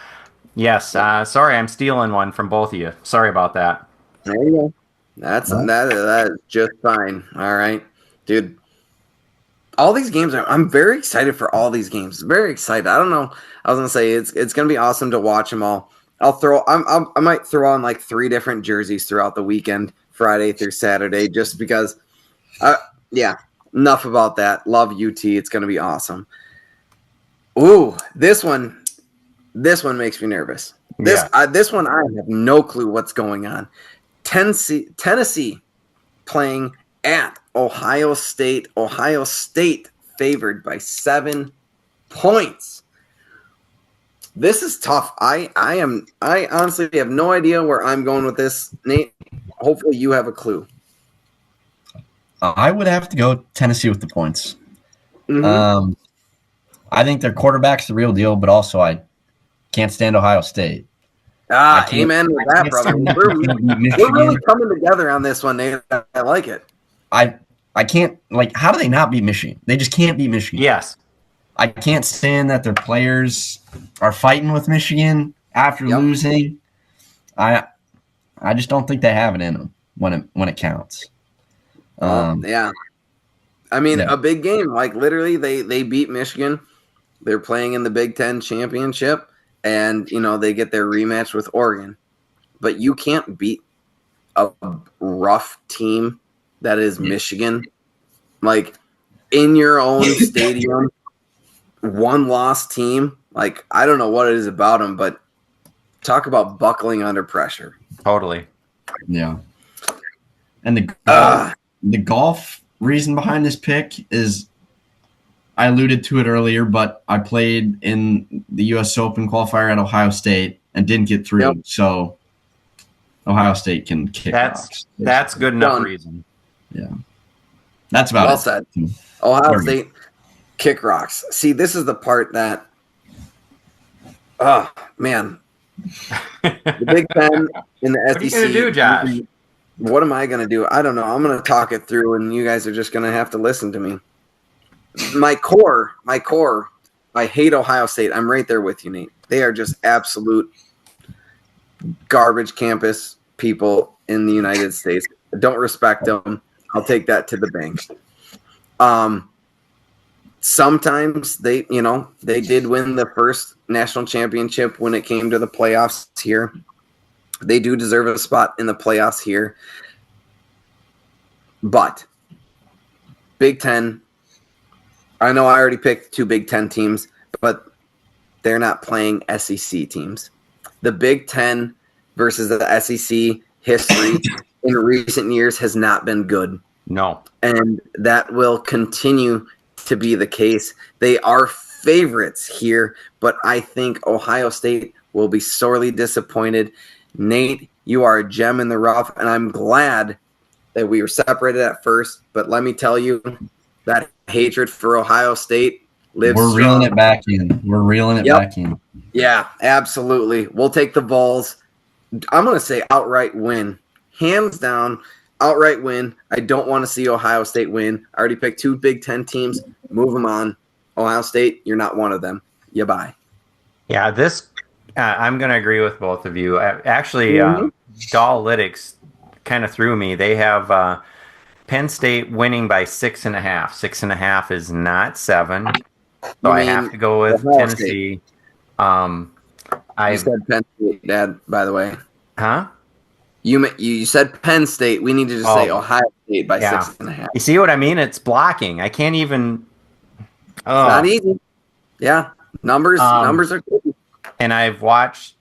yes, sorry, I'm stealing one from both of you. Sorry about that. There you go. That is just fine. All right, dude. All these games I'm very excited for all these games. Very excited. I don't know. I was gonna say it's gonna be awesome to watch them all. I might throw on like 3 different jerseys throughout the weekend, Friday through Saturday, just because. Enough about that. Love UT. It's gonna be awesome. Ooh, this one makes me nervous. This one I have no clue what's going on. Tennessee playing at Ohio State. Ohio State favored by 7 points. This is tough. I honestly have no idea where I'm going with this, Nate. Hopefully you have a clue. I would have to go Tennessee with the points. Mm-hmm. I think their quarterback's the real deal, but also I can't stand Ohio State. Amen with that, brother. We're really coming together on this one, Nate. I like it. I can't, like, how do they not beat Michigan? They just can't beat Michigan. Yes. I can't stand that their players are fighting with Michigan after losing. I just don't think they have it in them when it counts. Yeah. I mean, a big game. Like, literally, they beat Michigan. They're playing in the Big Ten championship, and, they get their rematch with Oregon. But you can't beat a rough team that is Michigan. Like, in your own stadium, one-loss team. Like, I don't know what it is about them, but talk about buckling under pressure. Totally. Yeah. And the golf reason behind this pick is, I alluded to it earlier, but I played in the U.S. Open qualifier at Ohio State and didn't get through. Yep. So Ohio State can kick rocks. That's good enough reason. Yeah. That's about Well it. said. Ohio State kick rocks. See, this is the part that, oh, man. The Big Ten and the SEC. What are you going to do, Josh? What am I going to do? I don't know. I'm going to talk it through, and you guys are just going to have to listen to me. My core, I hate Ohio State. I'm right there with you, Nate. They are just absolute garbage campus people in the United States. I don't respect them. I'll take that to the bank. Sometimes they did win the first national championship when it came to the playoffs here. They do deserve a spot in the playoffs here. But Big Ten, I know I already picked 2 Big Ten teams, but they're not playing SEC teams. The Big Ten versus the SEC history in recent years has not been good. No. And that will continue to be the case. They are favorites here, but I think Ohio State will be sorely disappointed. Nate, you are a gem in the rough, and I'm glad that we were separated at first, but let me tell you, that hatred for Ohio State lives We're strong. reeling it back in. We're reeling it back in. Yeah, absolutely. We'll take the Vols. I'm going to say outright win. Hands down, outright win. I don't want to see Ohio State win. I already picked 2 Big Ten teams. Move them on. Ohio State, you're not one of them. You bye. Yeah, I'm going to agree with both of you. Actually, Dawlytics kind of threw me. They have Penn State winning by 6.5. 6.5 is not 7. So I have to go with Tennessee. You said Penn State, Dad, by the way. Huh? You said Penn State. We need to just say Ohio State by 6.5. You see what I mean? It's blocking. I can't even. It's not easy. Yeah, numbers are good. And I've watched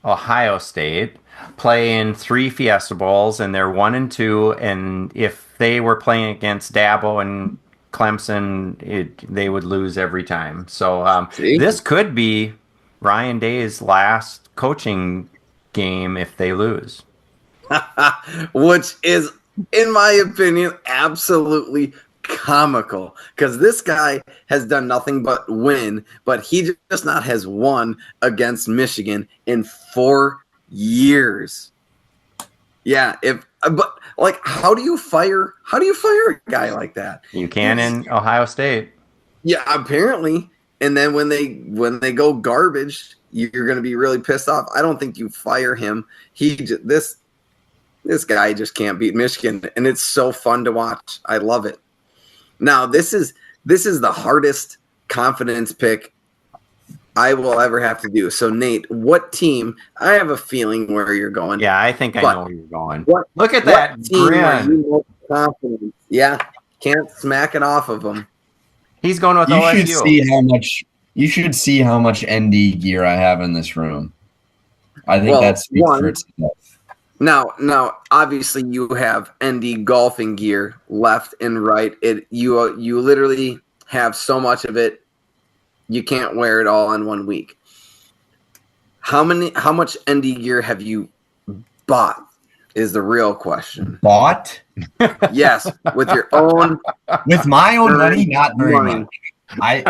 Ohio State play in 3 Fiesta Bowls, and they're 1-2. And if they were playing against Dabo and Clemson, they would lose every time. So this could be Ryan Day's last coaching game if they lose. Which is, in my opinion, absolutely comical, because this guy has done nothing but win, but he just not has won against Michigan in 4 years. Yeah, but like, how do you fire a guy like that? You can in Ohio State. Yeah, apparently. And then when they go garbage, you're going to be really pissed off. I don't think you fire him. This guy just can't beat Michigan, and it's so fun to watch. I love it. Now, this is the hardest confidence pick I will ever have to do. So, Nate, what team? I have a feeling where you're going. Yeah, I think I know where you're going. Look at what that team grin. are you most confident? Yeah, can't smack it off of him. He's going with OSU. You should see how much ND gear I have in this room. I think that speaks for itself. Now, obviously, you have ND golfing gear left and right. You literally have so much of it, you can't wear it all in 1 week. How much ND gear have you bought? Is the real question. Bought? Yes, with your own. With my own money, not very much. I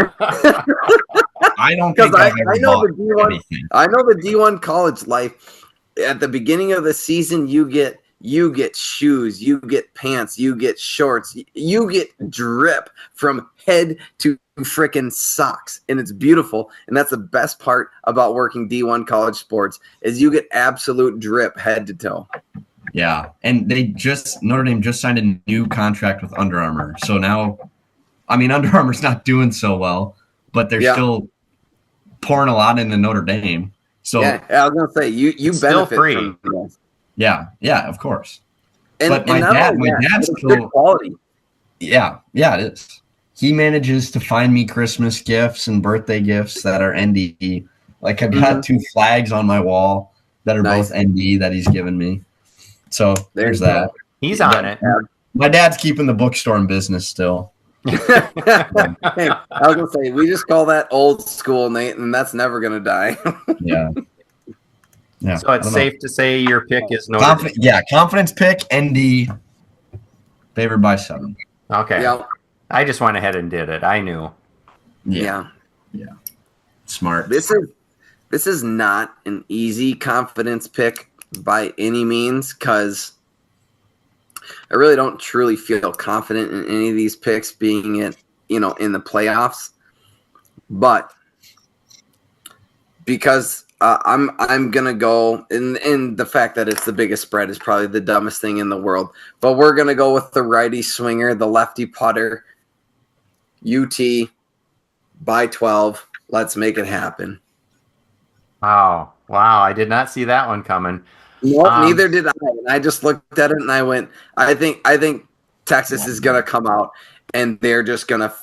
don't think I've ever bought anything. I know the D1 college life. At the beginning of the season, you get shoes, you get pants, you get shorts, you get drip from head to freaking socks, and it's beautiful. And that's the best part about working D1 college sports is you get absolute drip head to toe. Yeah, and Notre Dame just signed a new contract with Under Armour. So now, I mean, Under Armour's not doing so well, but they're still pouring a lot into Notre Dame. So yeah, I was gonna say you benefit free. from this. Yeah, of course. But my not dad, only my that, dad's it's good still, quality. yeah, it is. He manages to find me Christmas gifts and birthday gifts that are ND. Like I've got 2 flags on my wall that are Nice. both ND that he's given me. So there's you that. go. He's on it. My dad's keeping the bookstore in business still. Hey, I was gonna say we just call that old school, Nate, and that's never gonna die. Yeah. Yeah. So it's safe to say your pick is Notre Dame. Yeah, confidence pick, ND, favored by 7. Okay. Yeah. I just went ahead and did it. I knew. Yeah. Smart. This is not an easy confidence pick by any means, because I really don't truly feel confident in any of these picks being in the playoffs. But because I'm gonna go in the fact that it's the biggest spread is probably the dumbest thing in the world. But we're gonna go with the righty swinger, the lefty putter, UT by 12. Let's make it happen. Wow. I did not see that one coming. No, neither did I. And I just looked at it and I went, I think Texas is gonna come out and they're just gonna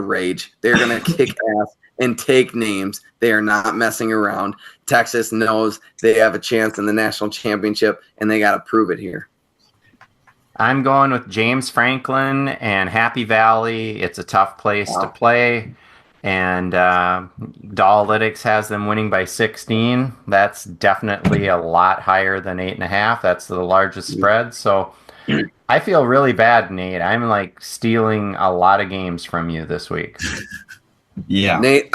rage. They're gonna kick ass and take names. They are not messing around. Texas knows they have a chance in the national championship and they gotta prove it here. I'm going with James Franklin and Happy Valley. It's a tough place to play. And Dalytics has them winning by 16. That's definitely a lot higher than 8.5. That's the largest spread. So I feel really bad, Nate. I'm like stealing a lot of games from you this week. Yeah. Nate,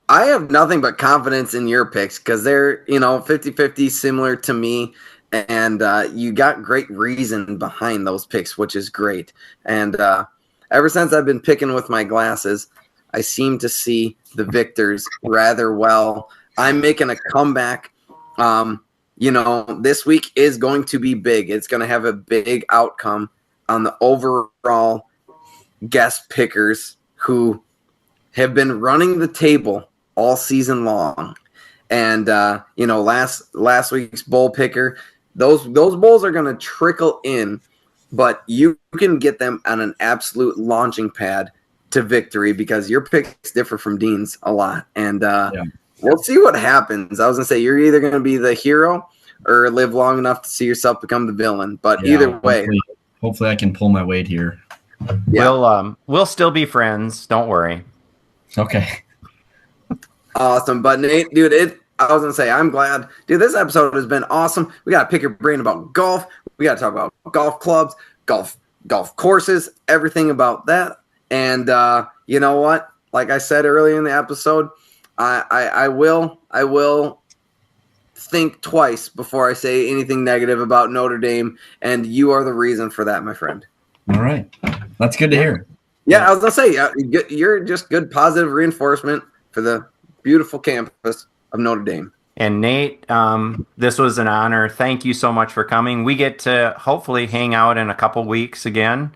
I have nothing but confidence in your picks because they're 50-50 similar to me. And you got great reason behind those picks, which is great. And ever since I've been picking with my glasses, I seem to see the victors rather well. I'm making a comeback. This week is going to be big. It's going to have a big outcome on the overall guest pickers who have been running the table all season long. And last week's bowl picker, those bowls are going to trickle in, but you can get them on an absolute launching pad to victory because your picks differ from Dean's a lot. And we'll see what happens. I was going to say, you're either going to be the hero or live long enough to see yourself become the villain. But either way. Hopefully I can pull my weight here. Yeah. We'll still be friends. Don't worry. Okay. Awesome. But Nate, dude, I was going to say, I'm glad. Dude, this episode has been awesome. We got to pick your brain about golf. We got to talk about golf clubs, golf courses, everything about that. And you know what? Like I said earlier in the episode, I will think twice before I say anything negative about Notre Dame, and you are the reason for that, my friend. All right. That's good to hear. Yeah, I was going to say, you're just good positive reinforcement for the beautiful campus of Notre Dame. And Nate, this was an honor. Thank you so much for coming. We get to hopefully hang out in a couple weeks again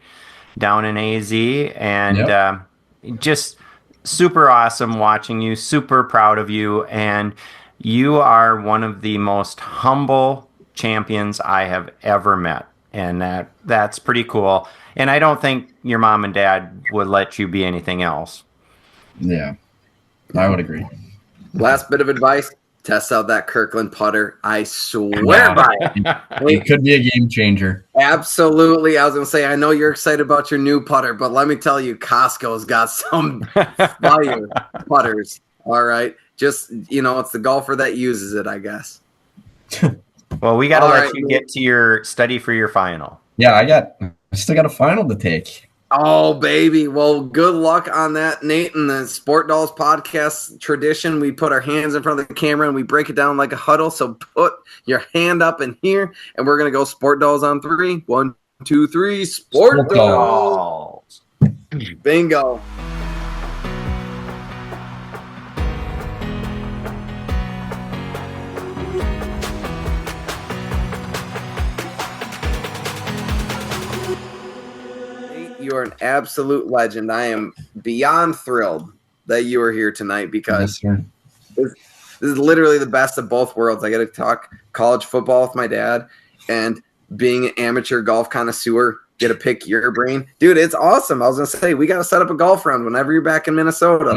down in AZ, and just super awesome watching you, super proud of you, and you are one of the most humble champions I have ever met, and that's pretty cool. And I don't think your mom and dad would let you be anything else. Yeah, I would agree. Last bit of advice, test out that Kirkland putter. I swear by it. It could be a game changer. Absolutely. I was going to say, I know you're excited about your new putter, but let me tell you, Costco's got some fire putters. All right. Just, it's the golfer that uses it, I guess. Well, we got to let you get to your study for your final. Yeah, I still got a final to take. Oh, baby. Well, good luck on that, Nate. In the Sport Dolls podcast tradition, we put our hands in front of the camera and we break it down like a huddle. So put your hand up in here, and we're going to go Sport Dolls on 3. 1, 2, 3. Sport Dolls. Bingo. You are an absolute legend. I am beyond thrilled that you are here tonight because this is literally the best of both worlds. I get to talk college football with my dad, and being an amateur golf connoisseur, get to pick your brain. Dude, it's awesome. I was going to say, we got to set up a golf round whenever you're back in Minnesota.